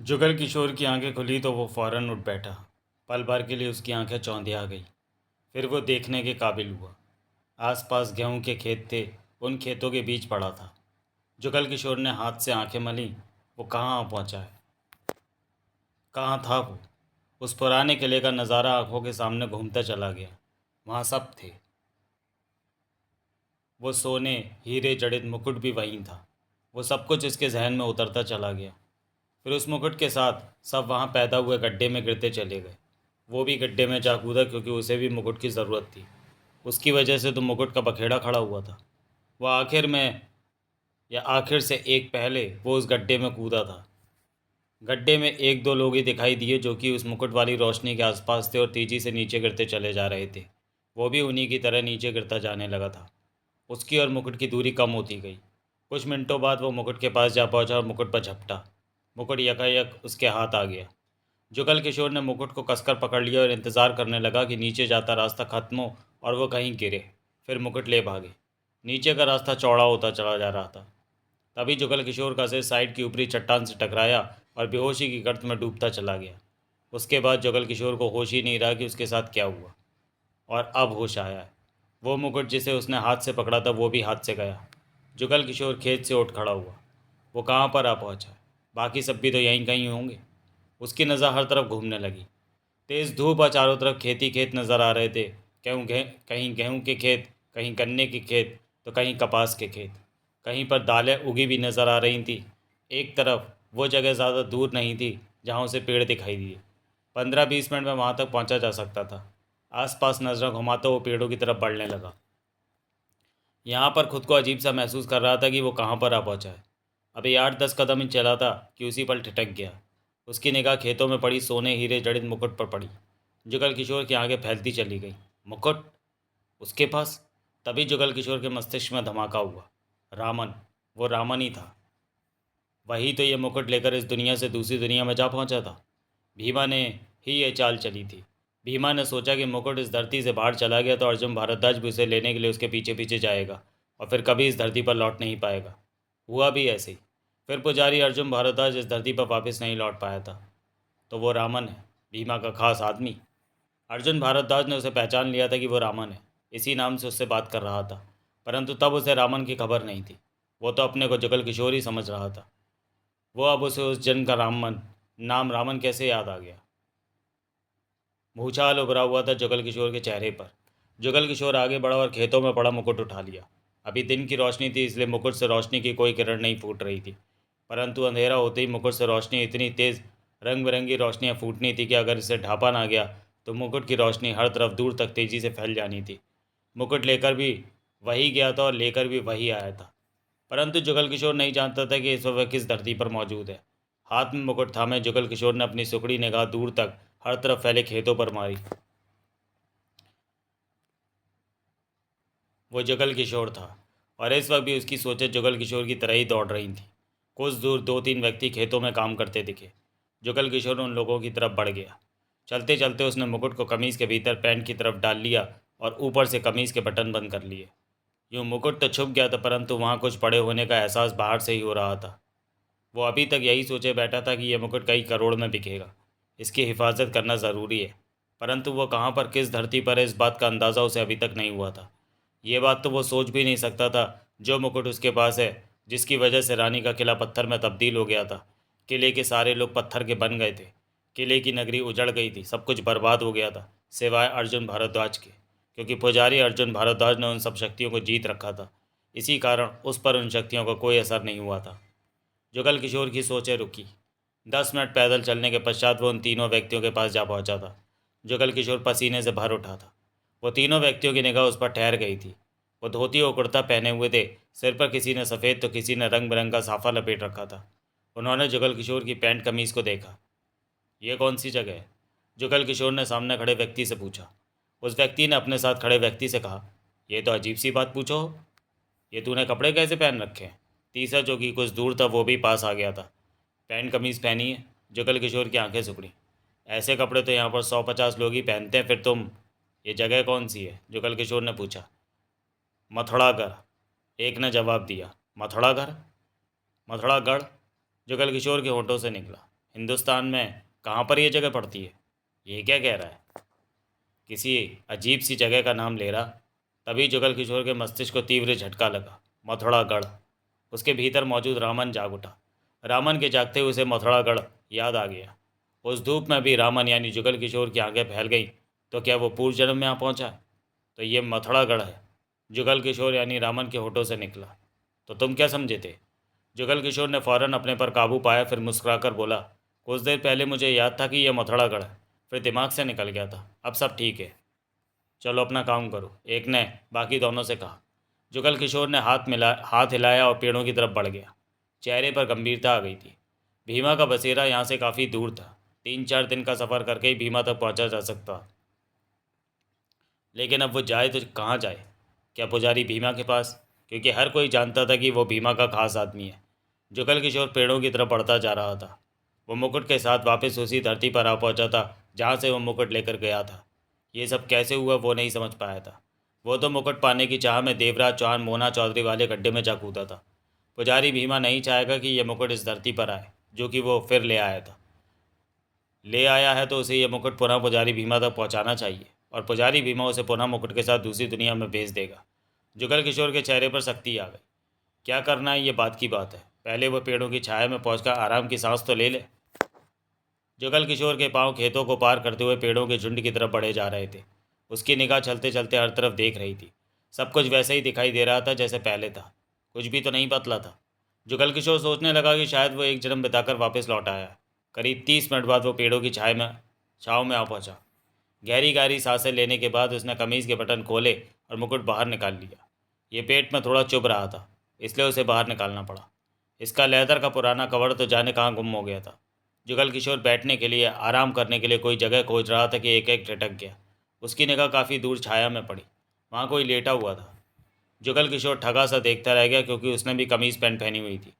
जुगल किशोर की आंखें खुली तो वो फौरन उठ बैठा। पल भर के लिए उसकी आंखें चौंधिया गई। फिर वो देखने के काबिल हुआ। आसपास गेहूं के खेत थे। उन खेतों के बीच पड़ा था। जुगल किशोर ने हाथ से आंखें मली। वो कहाँ आ पहुंचा है? कहाँ था वो? उस पुराने किले का नज़ारा आंखों के सामने घूमता चला गया। वहाँ सब थे। वो सोने हीरे जड़ित मुकुट भी वहीं था। वो सब कुछ इसके जहन में उतरता चला गया। फिर उस मुकुट के साथ सब वहाँ पैदा हुए गड्ढे में गिरते चले गए। वो भी गड्ढे में जा कूदा क्योंकि उसे भी मुकुट की ज़रूरत थी। उसकी वजह से तो मुकुट का बखेड़ा खड़ा हुआ था। वह आखिर से एक पहले वो उस गड्ढे में कूदा था। गड्ढे में एक दो लोग ही दिखाई दिए जो कि उस मुकुट वाली रोशनी के आसपास थे और तेजी से नीचे गिरते चले जा रहे थे। वो भी उन्हीं की तरह नीचे गिरता जाने लगा था। उसकी और मुकुट की दूरी कम होती गई। कुछ मिनटों बाद वो मुकुट के पास जा पहुंचा और मुकुट पर झपटा। मुकुट यकायक उसके हाथ आ गया। जुगल किशोर ने मुकुट को कसकर पकड़ लिया और इंतजार करने लगा कि नीचे जाता रास्ता खत्म हो और वो कहीं गिरे। फिर मुकुट ले भागे। नीचे का रास्ता चौड़ा होता चला जा रहा था। तभी जुगल किशोर का सिर साइड की ऊपरी चट्टान से टकराया और बेहोशी की गर्त में डूबता चला गया। उसके बाद जुगल किशोर को होश ही नहीं रहा कि उसके साथ क्या हुआ। और अब होश आया है। वो मुकुट जिसे उसने हाथ से पकड़ा था वो भी हाथ से गया। जुगल किशोर खेत से उठ खड़ा हुआ। वो कहाँ पर आ पहुंचा? बाकी सब भी तो यहीं कहीं होंगे। उसकी नज़र हर तरफ घूमने लगी। तेज़ धूप और चारों तरफ खेती खेत नज़र आ रहे थे। कहीं गेहूं के खेत, कहीं गन्ने के खेत, तो कहीं कपास के खेत। कहीं पर दालें उगी भी नज़र आ रही थी। एक तरफ वो जगह ज़्यादा दूर नहीं थी जहाँ उसे पेड़ दिखाई दिए। 15-20 मिनट में वहाँ तक पहुँचा जा सकता था। आसपास नज़र घुमाता वो पेड़ों की तरफ बढ़ने लगा। यहाँ पर खुद को अजीब सा महसूस कर रहा था कि वो कहाँ पर आ पहुँचा है। अभी 8-10 कदम ही चला था कि उसी पल ठिठक गया। उसकी निगाह खेतों में पड़ी सोने हीरे जड़ित मुकुट पर पड़ी। जुगल किशोर की आंखें फैलती चली गई। मुकुट उसके पास। तभी जुगल किशोर के मस्तिष्क में धमाका हुआ। रामन। वो रामन ही था। वही तो ये मुकुट लेकर इस दुनिया से दूसरी दुनिया में जा पहुंचा था। भीमा ने ही ये चाल चली थी। भीमा ने सोचा कि मुकुट इस धरती से बाहर चला गया तो अर्जुन भारद्वाज भी उसे लेने के लिए उसके पीछे पीछे जाएगा और फिर कभी इस धरती पर लौट नहीं पाएगा। हुआ भी ऐसे ही। फिर पुजारी अर्जुन भारद्वाज इस धरती पर वापस नहीं लौट पाया था। तो वो रामन है, भीमा का खास आदमी। अर्जुन भारद्वाज ने उसे पहचान लिया था कि वो रामन है। इसी नाम से उससे बात कर रहा था। परंतु तब उसे रामन की खबर नहीं थी। वो तो अपने को जुगल किशोर ही समझ रहा था। वो अब उसे उस जन का नाम रामन कैसे याद आ गया? भूचाल उभरा हुआ था जुगल किशोर के चेहरे पर। जुगल किशोर आगे बढ़ा और खेतों में पड़ा मुकुट उठा लिया। अभी दिन की रोशनी थी इसलिए मुकुट से रोशनी की कोई किरण नहीं फूट रही थी। परंतु अंधेरा होते ही मुकुट से रोशनी इतनी तेज़ रंग बिरंगी रोशनियाँ फूटनी थी कि अगर इसे ढांपा ना गया तो मुकुट की रोशनी हर तरफ दूर तक तेज़ी से फैल जानी थी। मुकुट लेकर भी वही गया था और लेकर भी वही आया था। परंतु जुगल किशोर नहीं जानता था कि इस वक्त वह किस धरती पर मौजूद है। हाथ में मुकुट थामे जुगल किशोर ने अपनी सुकड़ी निगाह दूर तक हर तरफ फैले खेतों पर मारी। वो जुगल किशोर था और इस वक्त भी उसकी सोचें जुगल किशोर की तरह ही दौड़ रही थीं। कुछ दूर 2-3 व्यक्ति खेतों में काम करते दिखे। जुगल किशोर उन लोगों की तरफ बढ़ गया। चलते चलते उसने मुकुट को कमीज़ के भीतर पैंट की तरफ डाल लिया और ऊपर से कमीज़ के बटन बंद कर लिए। यूँ मुकुट तो छुप गया था परंतु वहाँ कुछ पड़े होने का एहसास बाहर से ही हो रहा था। वो अभी तक यही सोचे बैठा था कि यह मुकुट कई करोड़ में बिकेगा। इसकी हिफाजत करना ज़रूरी है। परंतु वो कहाँ पर किस धरती पर है इस बात का अंदाज़ा उसे अभी तक नहीं हुआ था। ये बात तो वो सोच भी नहीं सकता था। जो मुकुट उसके पास है, जिसकी वजह से रानी का किला पत्थर में तब्दील हो गया था। किले के सारे लोग पत्थर के बन गए थे। किले की नगरी उजड़ गई थी, सब कुछ बर्बाद हो गया था सिवाय अर्जुन भारद्वाज के। क्योंकि पुजारी अर्जुन भारद्वाज ने उन सब शक्तियों को जीत रखा था। इसी कारण उस पर उन शक्तियों का कोई असर नहीं हुआ था। जुगल किशोर की सोचें रुकी। 10 मिनट पैदल चलने के पश्चात वो उन तीनों व्यक्तियों के पास जा पहुंचा था। जुगल किशोर पसीने से भर उठा था। वो तीनों व्यक्तियों की निगाह उस पर ठहर गई थी। वो धोती और कुर्ता पहने हुए थे। सिर पर किसी ने सफ़ेद तो किसी ने रंग बिरंगा साफा लपेट रखा था। उन्होंने जुगल किशोर की पैंट कमीज़ को देखा। ये कौन सी जगह है? जुगल किशोर ने सामने खड़े व्यक्ति से पूछा। उस व्यक्ति ने अपने साथ खड़े व्यक्ति से कहा, यह तो अजीब सी बात पूछो। ये तूने कपड़े कैसे पहन रखे हैं? तीसरा जो कि कुछ दूर था वो भी पास आ गया था। पैंट कमीज़ पहनी है। जुगल किशोर की आंखें सिकुड़ी। ऐसे कपड़े तो यहाँ पर 100-50 लोग ही पहनते हैं। फिर तुम, ये जगह कौन सी है? जुगल किशोर ने पूछा। मथुरागढ़, एक ने जवाब दिया। मथुरागढ़? मथुरागढ़? जुगल किशोर के होंठों से निकला। हिंदुस्तान में कहाँ पर यह जगह पड़ती है? ये क्या कह रहा है? किसी अजीब सी जगह का नाम ले रहा। तभी जुगल किशोर के मस्तिष्क को तीव्र झटका लगा। मथुरागढ़। उसके भीतर मौजूद रामन जाग उठा। रामन के जागते हुए उसे मथुरागढ़ याद आ गया। उस धूप में भी रामन यानी जुगल किशोर की आंखें फैल गई। तो क्या वो पूर्व जन्म में आ पहुंचा? तो ये मथुरागढ़ है। जुगल किशोर यानी रामन के होठों से निकला। तो तुम क्या समझे थे? जुगल किशोर ने फौरन अपने पर काबू पाया, फिर मुस्कुराकर बोला, कुछ देर पहले मुझे याद था कि यह मथुरागढ़ है, फिर दिमाग से निकल गया था। अब सब ठीक है, चलो अपना काम करो, एक ने बाकी दोनों से कहा। जुगल किशोर ने हाथ हिलाया और पेड़ों की तरफ बढ़ गया। चेहरे पर गंभीरता आ गई थी। भीमा का बसेरा यहाँ से काफ़ी दूर था। 3-4 दिन का सफ़र करके ही भीमा तक पहुँचा जा सकता। लेकिन अब वो जाए तो कहाँ जाए? क्या पुजारी भीमा के पास? क्योंकि हर कोई जानता था कि वो भीमा का खास आदमी है। जुगल किशोर पेड़ों की तरफ बढ़ता जा रहा था। वो मुकुट के साथ वापस उसी धरती पर आ पहुंचा था जहाँ से वो मुकुट लेकर गया था। ये सब कैसे हुआ वो नहीं समझ पाया था। वो तो मुकुट पाने की चाह में देवराज चौहान मोना चौधरी वाले गड्ढे में जा कूदा था। पुजारी भीमा नहीं चाहेगा कि यह मुकुट इस धरती पर आए, जो कि वो फिर ले आया था। ले आया है तो उसे यह मुकुट पुनः पुजारी भीमा तक पहुंचाना चाहिए, और पुजारी भीमा उसे पुनः मुकुट के साथ दूसरी दुनिया में भेज देगा। जुगल किशोर के चेहरे पर सख्ती आ गई। क्या करना है ये बात की बात है, पहले वो पेड़ों की छाया में पहुंचकर आराम की सांस तो ले ले। जुगल किशोर के पांव खेतों को पार करते हुए पेड़ों के झुंड की तरफ बढ़े जा रहे थे। उसकी निगाह चलते चलते हर तरफ देख रही थी। सब कुछ वैसे ही दिखाई दे रहा था जैसे पहले था। कुछ भी तो नहीं बदला था। जुगल किशोर सोचने लगा कि शायद वो एक जन्म बिताकर वापस लौट आया है। करीब 30 मिनट बाद वो पेड़ों की छाँव में आ पहुंचा। गहरी गहरी सांसें लेने के बाद उसने कमीज़ के बटन खोले और मुकुट बाहर निकाल लिया। ये पेट में थोड़ा चुभ रहा था, इसलिए उसे बाहर निकालना पड़ा। इसका लेदर का पुराना कवर तो जाने कहाँ गुम हो गया था। जुगल किशोर बैठने के लिए, आराम करने के लिए कोई जगह खोज रहा था कि एक एक झटक गया। उसकी निगाह काफ़ी दूर छाया में पड़ी। वहाँ कोई लेटा हुआ था। जुगल किशोर ठगा सा देखता रह गया, क्योंकि उसने भी कमीज़ पैंट पहनी हुई थी।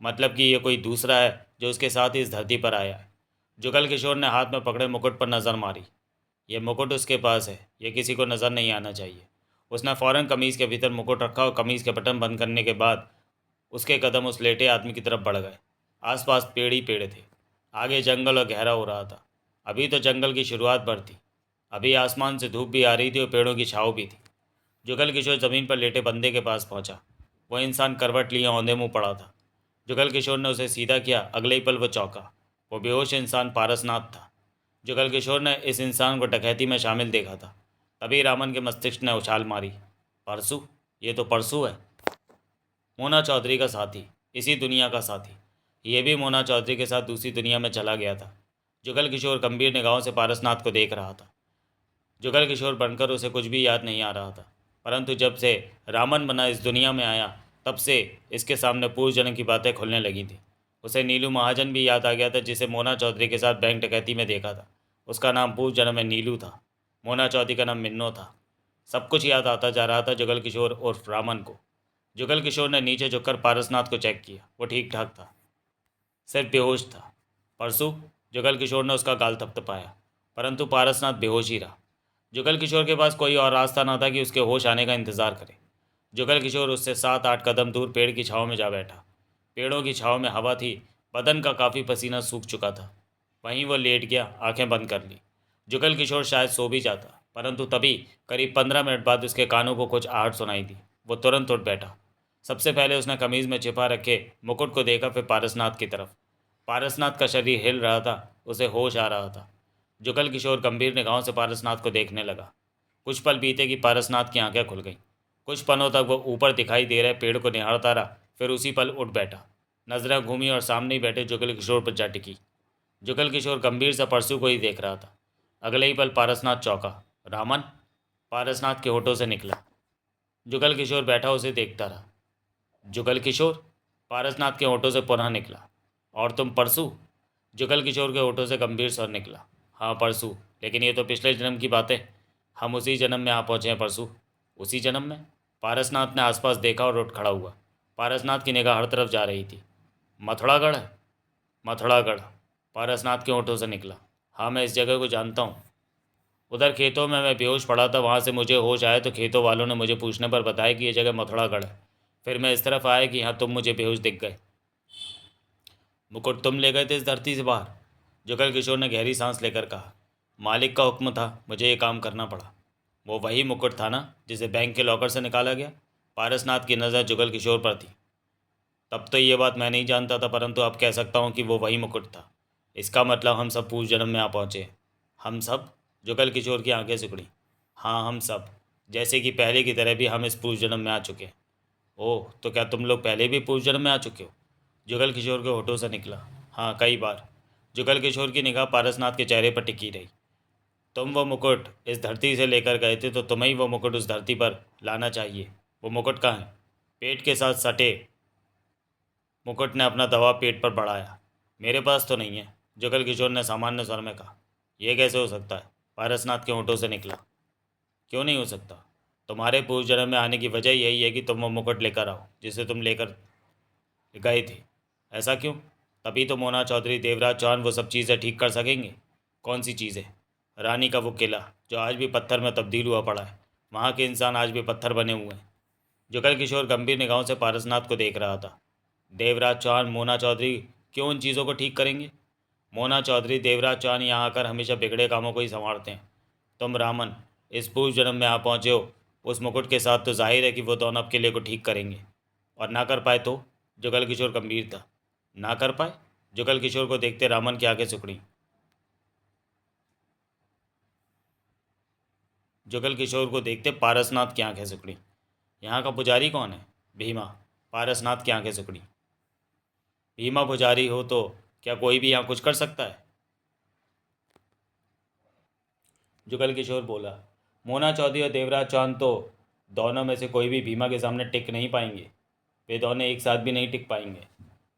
मतलब कि ये कोई दूसरा है जो उसके साथ इस धरती पर आया है। जुगल किशोर ने हाथ में पकड़े मुकुट पर नज़र मारी। ये मुकुट उसके पास है, ये किसी को नज़र नहीं आना चाहिए। उसने फ़ौरन कमीज़ के भीतर मुकुट रखा और कमीज़ के बटन बंद करने के बाद उसके कदम उस लेटे आदमी की तरफ बढ़ गए। आसपास पेड़ ही पेड़ थे। आगे जंगल और गहरा हो रहा था। अभी तो जंगल की शुरुआत भर थी। अभी आसमान से धूप भी आ रही थी और पेड़ों की छाँव भी थी। जुगल किशोर ज़मीन पर लेटे बंदे के पास पहुंचा। वो इंसान करवट लिए औंधे मुँह पड़ा था। जुगल किशोर ने उसे सीधा किया। अगले ही पल वो चौंका। वो बेहोश इंसान पारसनाथ था। जुगल किशोर ने इस इंसान को डकैती में शामिल देखा था। तभी रामन के मस्तिष्क ने उछाल मारी। परसू? ये तो परसू है। मोना चौधरी का साथी, इसी दुनिया का साथी। ये भी मोना चौधरी के साथ दूसरी दुनिया में चला गया था। जुगल किशोर गंभीर निगाहों से पारसनाथ को देख रहा था। जुगल किशोर बनकर उसे कुछ भी याद नहीं आ रहा था, परंतु जब से रामन बना इस दुनिया में आया तब से इसके सामने पूर्व जन्म की बातें खुलने लगी थी। उसे नीलू महाजन भी याद आ गया था, जिसे मोना चौधरी के साथ बैंक डकैती में देखा था। उसका नाम पूर्व जन्म में नीलू था। मोना चौधरी का नाम मिन्नो था। सब कुछ याद आता जा रहा था जुगल किशोर उर्फ रामन को। जुगल किशोर ने नीचे झुककर पारसनाथ को चेक किया। वो ठीक ठाक था, सिर्फ बेहोश था। परसू? जुगल किशोर ने उसका गाल थपथपाया, परंतु पारसनाथ बेहोश ही रहा। जुगल किशोर के पास कोई और रास्ता न था कि उसके होश आने का इंतज़ार करे। जुगल किशोर उससे 7-8 कदम दूर पेड़ की छाँव में जा बैठा। पेड़ों की छाँव में हवा थी। बदन का काफ़ी पसीना सूख चुका था। वहीं वो लेट गया, आंखें बंद कर ली। जुगल किशोर शायद सो भी जाता, परंतु तभी करीब 15 मिनट बाद उसके कानों को कुछ आहट सुनाई दी। वो तुरंत उठ बैठा। सबसे पहले उसने कमीज़ में छिपा रखे मुकुट को देखा, फिर पारसनाथ की तरफ। पारसनाथ का शरीर हिल रहा था, उसे होश आ रहा था। जुगल किशोर गंभीर निगाहों से पारसनाथ को देखने लगा। कुछ पल बीते कि पारसनाथ की आंखें खुल गईं। कुछ पलों तक वो ऊपर दिखाई दे रहे पेड़ को निहारता रहा, फिर उसी पल उठ बैठा। नजरें घूमी और सामने ही बैठे जुगल किशोर पर जा टिकी। जुगल किशोर गंभीर सा परसू को ही देख रहा था। अगले ही पल पारसनाथ चौंका। रामन? पारसनाथ के होठों से निकला। जुगल किशोर बैठा उसे देखता रहा। जुगल किशोर? पारसनाथ के होठों से पुनः निकला। और तुम परसू? जुगल किशोर के होठों से गंभीर स्वर निकला। हाँ परसू, लेकिन ये तो पिछले जन्म की बात है। हम उसी जन्म में आ पहुँचे हैं परसू। उसी जन्म में? पारसनाथ ने आसपास देखा और उठ खड़ा हुआ। पारसनाथ की निगाह हर तरफ जा रही थी। मथुरागढ़ है? मथुरागढ़, पारसनाथ के होठों से निकला। हाँ, मैं इस जगह को जानता हूँ। उधर खेतों में मैं बेहोश पड़ा था, वहाँ से मुझे होश आया तो खेतों वालों ने मुझे पूछने पर बताया कि यह जगह मथुरागढ़ है। फिर मैं इस तरफ आया कि यहाँ तुम मुझे बेहोश दिख गए। मुकुट तुम ले गए थे इस धरती से बाहर? जुगल किशोर ने गहरी सांस लेकर कहा, मालिक का हुक्म था, मुझे ये काम करना पड़ा। वो वही मुकुट था ना जिसे बैंक के लॉकर से निकाला गया? पारसनाथ की नज़र जुगल किशोर पर थी। तब तो ये बात मैं नहीं जानता था, परंतु अब कह सकता हूँ कि वो वही मुकुट था। इसका मतलब हम सब पूर्व जन्म में आ पहुँचे। हम सब? जुगल किशोर की आंखें सिकुड़ी। हाँ, हम सब। जैसे कि पहले की तरह भी हम इस पूर्व जन्म में आ चुके हैं। ओह, तो क्या तुम लोग पहले भी पूर्व जन्म में आ चुके हो? जुगल किशोर के होठों से निकला। हाँ, कई बार। जुगल किशोर की निगाह पारसनाथ के चेहरे पर टिकी रही। तुम वो मुकुट इस धरती से लेकर गए थे, तो तुम्हें ही वो मुकुट उस धरती पर लाना चाहिए। वो मुकुट कहाँ है? पेट के साथ सटे मुकुट ने अपना दबाव पेट पर बढ़ाया। मेरे पास तो नहीं है, जुगल किशोर ने सामान्य स्वर में कहा। यह कैसे हो सकता है? पारसनाथ के होठों से निकला। क्यों नहीं हो सकता? तुम्हारे पूर्व जन्म में आने की वजह यही है कि तुम वो मुकुट लेकर आओ जिसे तुम लेकर गए थे। ऐसा क्यों? तभी तो मोना चौधरी, देवराज चौहान वो सब चीज़ें ठीक कर सकेंगे। कौन सी चीज़ें? रानी का वो किला जो आज भी पत्थर में तब्दील हुआ पड़ा है। वहाँ के इंसान आज भी पत्थर बने हुए हैं। जुगल किशोर गंभीर निगाहों से पारसनाथ को देख रहा था। देवराज चौहान, मोना चौधरी क्यों उन चीज़ों को ठीक करेंगे? मोना चौधरी, देवराज चौहान यहाँ आकर हमेशा बिगड़े कामों को ही संवारते हैं। तुम रामन इस पूर्व जन्म में आ पहुँचे हो उस मुकुट के साथ, तो जाहिर है कि वो दोनों अब किले को ठीक करेंगे। और ना कर पाए तो? जुगल किशोर गंभीर था। ना कर पाए? जुगल किशोर को देखते रामन की आंखें सिकुड़ी। जुगल किशोर को देखते पारसनाथ की आंखें सिकुड़ी। यहाँ का पुजारी कौन है? भीमा। पारसनाथ की आंखें सिकुड़ी। भीमा पुजारी हो तो क्या कोई भी यहाँ कुछ कर सकता है? जुगल किशोर बोला। मोना चौधरी और देवराज चौहान तो दोनों में से कोई भी भीमा के सामने टिक नहीं पाएंगे। वे दोनों एक साथ भी नहीं टिक पाएंगे।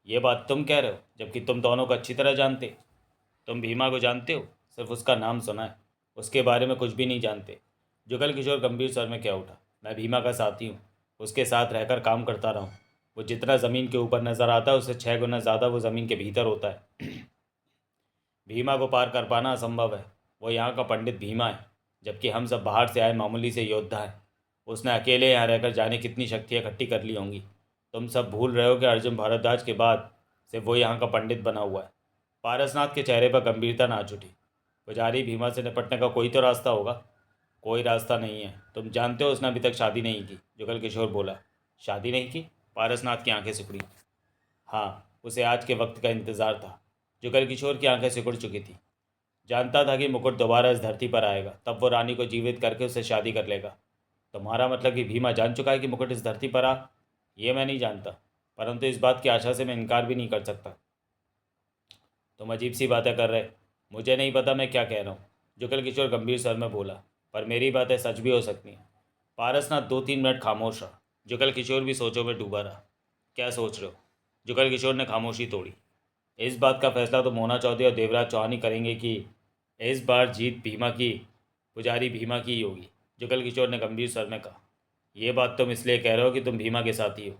ये बात तुम कह रहे हो, जबकि तुम दोनों को अच्छी तरह जानते। तुम भीमा को जानते हो? सिर्फ उसका नाम सुना है, उसके बारे में कुछ भी नहीं जानते। जुगल किशोर गंभीर स्वर में कह उठा। मैं भीमा का साथी हूँ, उसके साथ रहकर काम करता रहा हूँ। वो जितना ज़मीन के ऊपर नज़र आता है उससे 6 गुना ज़्यादा वो ज़मीन के भीतर होता है। भीमा को पार कर पाना असंभव है। वो यहाँ का पंडित भीमा है, जबकि हम सब बाहर से आए मामूली से योद्धा हैं। उसने अकेले यहाँ रहकर जाने कितनी शक्तियाँ इकट्ठी कर ली होंगी। तुम सब भूल रहे हो कि अर्जुन भारद्वाज के बाद से वो यहाँ का पंडित बना हुआ है। पारसनाथ के चेहरे पर गंभीरता नाच उठी। पुजारी भीमा से निपटने का कोई तो रास्ता होगा। कोई रास्ता नहीं है। तुम जानते हो उसने अभी तक शादी नहीं की। जुगल किशोर बोला। शादी नहीं की? पारसनाथ की आंखें सिकुड़ी। हाँ, उसे आज के वक्त का इंतज़ार था। जुगल किशोर की आंखें सिकुड़ चुकी थी। जानता था कि मुकुट दोबारा इस धरती पर आएगा, तब वो रानी को जीवित करके उससे शादी कर लेगा। तुम्हारा मतलब कि भीमा जान चुका है कि मुकुट इस धरती पर आ? ये मैं नहीं जानता, परंतु इस बात की आशा से मैं इनकार भी नहीं कर सकता। तुम अजीब सी बातें कर रहे। मुझे नहीं पता मैं क्या कह रहा हूँ, जुगल किशोर गंभीर स्वर में बोला। पर मेरी बातें सच भी हो सकती हैं। पारसनाथ 2-3 मिनट खामोश रहा। जुगल किशोर भी सोचों में डूबा रहा। क्या सोच रहे हो? जुगल किशोर ने खामोशी तोड़ी। इस बात का फैसला तो मोना चौधरी और देवराज चौहान ही करेंगे कि इस बार जीत भीमा की, पुजारी भीमा की ही होगी। जुगल किशोर ने गंभीर स्वर में कहा। ये बात तुम इसलिए कह रहे हो कि तुम भीमा के साथी हो।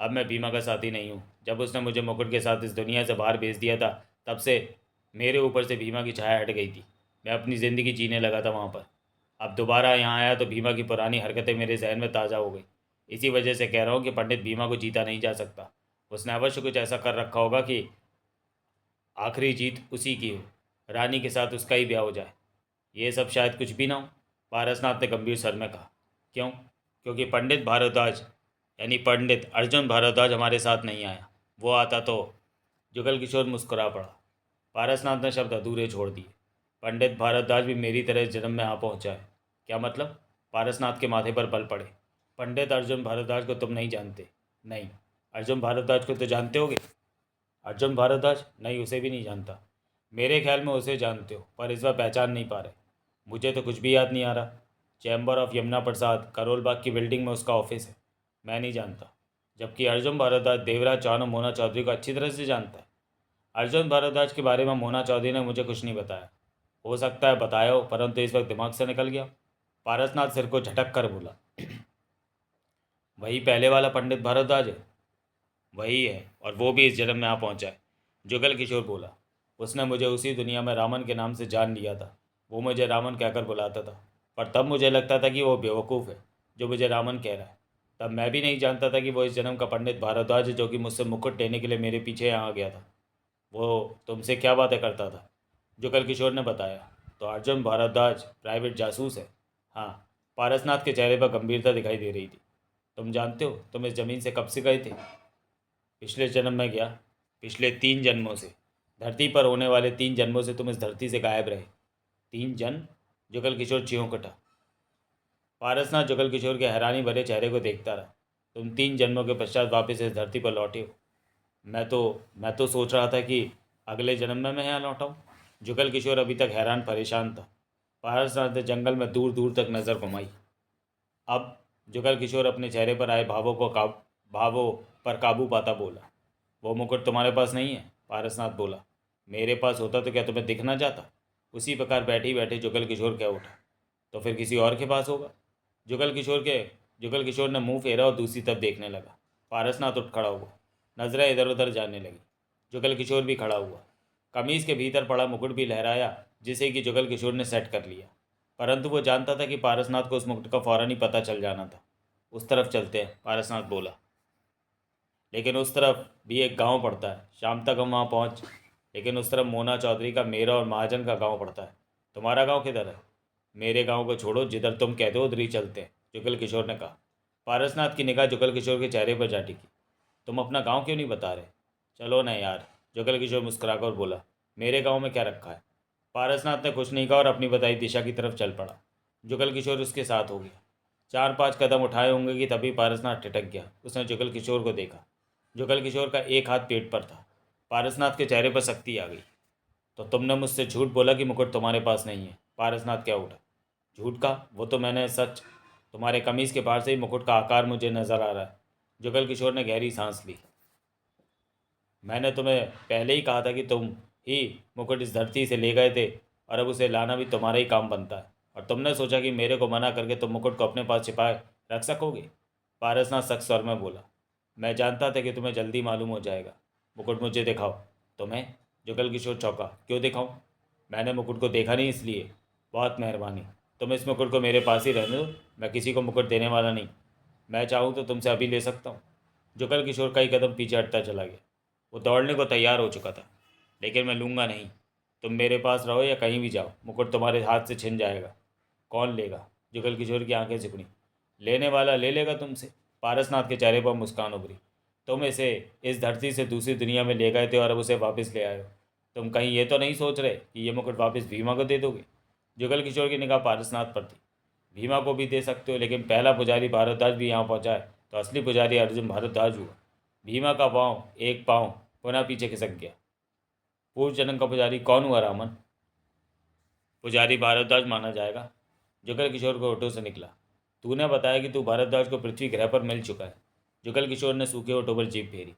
अब मैं भीमा का साथी नहीं हूँ। जब उसने मुझे मुकुट के साथ इस दुनिया से बाहर भेज दिया था, तब से मेरे ऊपर से भीमा की छाया हट गई थी। मैं अपनी ज़िंदगी जीने लगा था वहाँ पर। अब दोबारा यहाँ आया तो भीमा की पुरानी हरकतें मेरे जहन में ताज़ा हो गई। इसी वजह से कह रहा हूँ कि पंडित भीमा को जीता नहीं जा सकता। उसने अवश्य कुछ ऐसा कर रखा होगा कि आखिरी जीत उसी की हो, रानी के साथ उसका ही ब्याह हो जाए। ये सब शायद कुछ भी ना हो। पारसनाथ ने गंभीर स्वर में कहा। क्यों? क्योंकि पंडित भारद्वाज, यानी पंडित अर्जुन भारद्वाज हमारे साथ नहीं आया। वो आता तो? जुगल किशोर मुस्कुरा पड़ा। पारसनाथ ने शब्द अधूरे छोड़ दिए। पंडित भारद्वाज भी मेरी तरह इस जन्म में आ पहुंचा है। क्या मतलब? पारसनाथ के माथे पर बल पड़े। पंडित अर्जुन भारद्वाज को तुम नहीं जानते? नहीं। अर्जुन भारद्वाज को तो जानते होगे। अर्जुन भारद्वाज? नहीं, उसे भी नहीं जानता। मेरे ख्याल में उसे जानते हो, पर इस बार पहचान नहीं पा रहे। मुझे तो कुछ भी याद नहीं आ रहा। चैम्बर ऑफ यमुना प्रसाद, करोल बाग की बिल्डिंग में उसका ऑफिस है। मैं नहीं जानता। जबकि अर्जुन भारद्वाज देवराज चौहान और मोना चौधरी को अच्छी तरह से जानता है। अर्जुन भारद्वाज के बारे में मोना चौधरी ने मुझे कुछ नहीं बताया। हो सकता है बताया हो, परंतु इस वक्त दिमाग से निकल गया। पारसनाथ सिर को झटक कर बोला। वही पहले वाला पंडित भारद्वाज है? वही है, और वो भी इस जन्म में आ पहुंचा है। जुगल किशोर बोला। उसने मुझे उसी दुनिया में रामन के नाम से जान लिया था। वो मुझे रामन कहकर बुलाता था, पर तब मुझे लगता था कि वो बेवकूफ़ है जो मुझे रामन कह रहा है। तब मैं भी नहीं जानता था कि वो इस जन्म का पंडित भारद्वाज है, जो कि मुझसे मुकुट लेने के लिए मेरे पीछे यहाँ आ गया था। वो तुमसे क्या बातें करता था? जुगल किशोर ने बताया। तो अर्जुन भारद्वाज प्राइवेट जासूस है? हाँ। पारसनाथ के चेहरे पर गंभीरता दिखाई दे रही थी। तुम जानते हो तुम इस ज़मीन से कब से गए थे? पिछले जन्म में गया। पिछले 3 जन्मों से? धरती पर होने वाले 3 जन्मों से तुम इस धरती से गायब रहे। 3 जन्म? जुगल किशोर चीख उठा। पारसनाथ जुगल किशोर के हैरानी भरे चेहरे को देखता रहा। तुम 3 जन्मों के पश्चात वापस इस धरती पर लौटे हो? मैं तो सोच रहा था कि अगले जन्म में मैं यहाँ लौटा हूँ। जुगल किशोर अभी तक हैरान परेशान था। पारसनाथ ने जंगल में दूर दूर तक नज़र घुमाई। अब जुगल किशोर अपने चेहरे पर आए भावों पर काबू पाता बोला। वो मुकुट तुम्हारे पास नहीं है? पारसनाथ बोला। मेरे पास होता तो क्या तुम्हें दिख ना जाता? उसी प्रकार बैठे ही बैठे जुगल किशोर कह उठा। तो फिर किसी और के पास होगा। जुगल किशोर ने मुंह फेरा और दूसरी तरफ देखने लगा। पारसनाथ उठ खड़ा हुआ। नजरें इधर उधर जाने लगी। जुगल किशोर भी खड़ा हुआ। कमीज के भीतर पड़ा मुकुट भी लहराया, जिसे कि जुगल किशोर ने सेट कर लिया। परंतु वो जानता था कि पारसनाथ को उस मुकुट का फौरन ही पता चल जाना था। उस तरफ चलते हैं, पारसनाथ बोला। लेकिन उस तरफ भी एक गांव पड़ता है। शाम तक हम वहाँ पहुँच। लेकिन उस तरफ मोना चौधरी का, मेरा और महाजन का गांव पड़ता है। तुम्हारा गांव किधर है? मेरे गांव को छोड़ो, जिधर तुम कहते हो उधर ही चलते हैं, जुगल किशोर ने कहा। पारसनाथ की निगाह जुगल किशोर के चेहरे पर जा टिकी। तुम अपना गांव क्यों नहीं बता रहे? चलो ना यार, जुगल किशोर मुस्कुराकर बोला। मेरे गांव में क्या रखा है? पारसनाथ ने कुछ नहीं कहा और अपनी बताई दिशा की तरफ चल पड़ा। जुगल किशोर उसके साथ हो गया। 4-5 कदम उठाए होंगे कि तभी पारसनाथ ठिठक गया। उसने जुगल किशोर को देखा। जुगल किशोर का एक हाथ पेट पर था। पारसनाथ के चेहरे पर सख्ती आ गई। तो तुमने मुझसे झूठ बोला कि मुकुट तुम्हारे पास नहीं है? पारसनाथ क्या उठा। झूठ का? वो तो मैंने सच। तुम्हारे कमीज के बाहर से ही मुकुट का आकार मुझे नजर आ रहा है। जुगल किशोर ने गहरी सांस ली। मैंने तुम्हें पहले ही कहा था कि तुम ही मुकुट इस धरती से ले गए थे, और अब उसे लाना भी तुम्हारा ही काम बनता है। और तुमने सोचा कि मेरे को मना करके तुम मुकुट को अपने पास छिपाए रख सकोगे? पारसनाथ सख्त स्वर में बोला। मैं जानता था कि तुम्हें जल्दी मालूम हो जाएगा। मुकुट मुझे दिखाओ। तुम्हें? जुगल किशोर चौंका। क्यों दिखाऊं? मैंने मुकुट को देखा नहीं इसलिए। बहुत मेहरबानी। तुम इस मुकुट को मेरे पास ही रहने दो। मैं किसी को मुकुट देने वाला नहीं। मैं चाहूँ तो तुमसे अभी ले सकता हूँ। जुगल किशोर कई कदम पीछे हटता चला गया। वो दौड़ने को तैयार हो चुका था। लेकिन मैं लूँगा नहीं। तुम मेरे पास रहो या कहीं भी जाओ, मुकुट तुम्हारे हाथ से छिन जाएगा। कौन लेगा? जुगल किशोर की आंखें सिकुड़ी। लेने वाला ले लेगा तुमसे। पारसनाथ के चेहरे पर मुस्कान उभरी। तुम इसे इस धरती से दूसरी दुनिया में ले गए थे और अब उसे वापस ले आए हो। तुम कहीं ये तो नहीं सोच रहे कि ये मुकुट वापस भीमा को दे दोगे? जुगल किशोर की निगाह पारसनाथ पर थी। भीमा को भी दे सकते हो, लेकिन पहला पुजारी भारद्वाज भी यहाँ पहुँचा है तो असली पुजारी अर्जुन भारद्वाज हुआ। भीमा का एक पाँव पुनः पीछे खिसक गया। पूर्व जन्म का पुजारी कौन हुआ रामन? पुजारी भारद्वाज माना जाएगा। जुगल किशोर को होठों से निकला। तूने बताया कि तू भारद्वाज को पृथ्वी ग्रह पर मिल चुका है। जुगल किशोर ने सूखे होठों पर जीभ फेरी।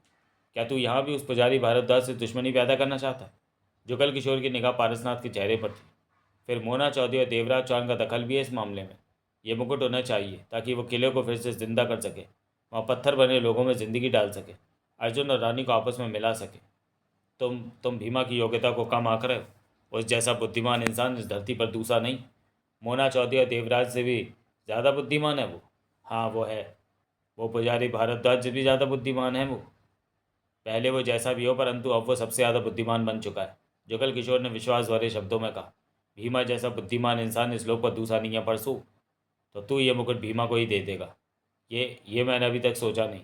क्या तू यहाँ भी उस पुजारी भारद्वाज से दुश्मनी पैदा करना चाहता है? जुगल किशोर की निगाह पारसनाथ के चेहरे पर थी। फिर मोना चौधरी और देवराज चौहान का दखल भी है इस मामले में। ये मुकुट होना चाहिए ताकि वो किले को फिर से जिंदा कर सके, वहाँ पत्थर बने लोगों में ज़िंदगी डाल सके, अर्जुन और रानी को आपस में मिला सके। तुम भीमा की योग्यता को कम आंक रहे हो। उस जैसा बुद्धिमान इंसान इस धरती पर दूसरा नहीं। मोना चौधरी और देवराज से भी ज़्यादा बुद्धिमान है वो। हाँ वो है। वो पुजारी भारद्वाज से भी ज़्यादा बुद्धिमान है वो। पहले वो जैसा भी हो, परंतु अब वो सबसे ज़्यादा बुद्धिमान बन चुका है। जुगल किशोर ने विश्वास भरे शब्दों में कहा। भीमा जैसा बुद्धिमान इंसान इस लोक पर दूसरा नहीं है परसू। तो तू ये मुकुट भीमा को ही दे देगा? ये मैंने अभी तक सोचा नहीं।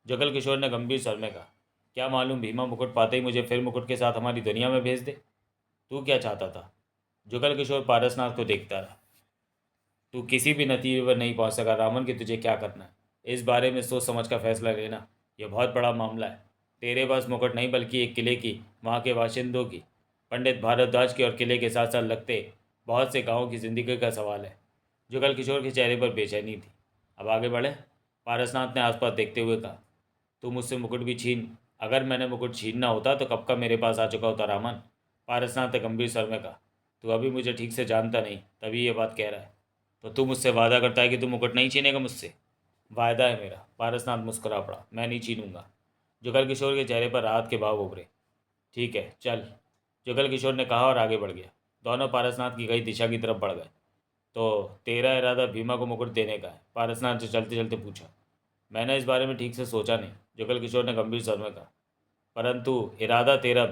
जुगल किशोर ने गंभीर स्वर में कहा। क्या मालूम भीमा मुकुट पाते ही मुझे फिर मुकुट के साथ हमारी दुनिया में भेज दे। तू क्या चाहता था? जुगल किशोर पारसनाथ को देखता रहा। तू किसी भी नतीजे पर नहीं पहुंच सका रामन कि तुझे क्या करना है। इस बारे में सोच समझ का फैसला लेना। यह बहुत बड़ा मामला है। तेरे पास मुकुट नहीं, बल्कि एक किले की, वहाँ के बाशिंदों की, पंडित भारद्वाज की और किले के साथ साथ लगते बहुत से गाँवों की ज़िंदगी का सवाल है। जुगल किशोर के चेहरे पर बेचैनी थी। अब आगे बढ़े, पारसनाथ ने आसपास देखते हुए कहा। तू मुझसे मुकुट भी छीन। अगर मैंने मुकुट छीनना होता तो कब का मेरे पास आ चुका होता रामन। पारसनाथ ने गंभीर स्वर में कहा। तू अभी मुझे ठीक से जानता नहीं, तभी ये बात कह रहा है। तो तू मुझसे वादा करता है कि तू मुकुट नहीं छीनेगा मुझसे? वायदा है मेरा। पारसनाथ मुस्कुरा पड़ा। मैं नहीं छीनूंगा। जुगल किशोर के चेहरे पर राहत के भाव उभरे। ठीक है चल, जुगल किशोर ने कहा और आगे बढ़ गया। दोनों पारसनाथ की गई दिशा की तरफ बढ़ गए। तो तेरा इरादा भीमा को मुकुट देने का है? पारसनाथ से चलते चलते पूछा। मैंने इस बारे में ठीक से सोचा नहीं, जुगल किशोर ने गंभीर स्वर में कहा। परंतु इरादा तेरा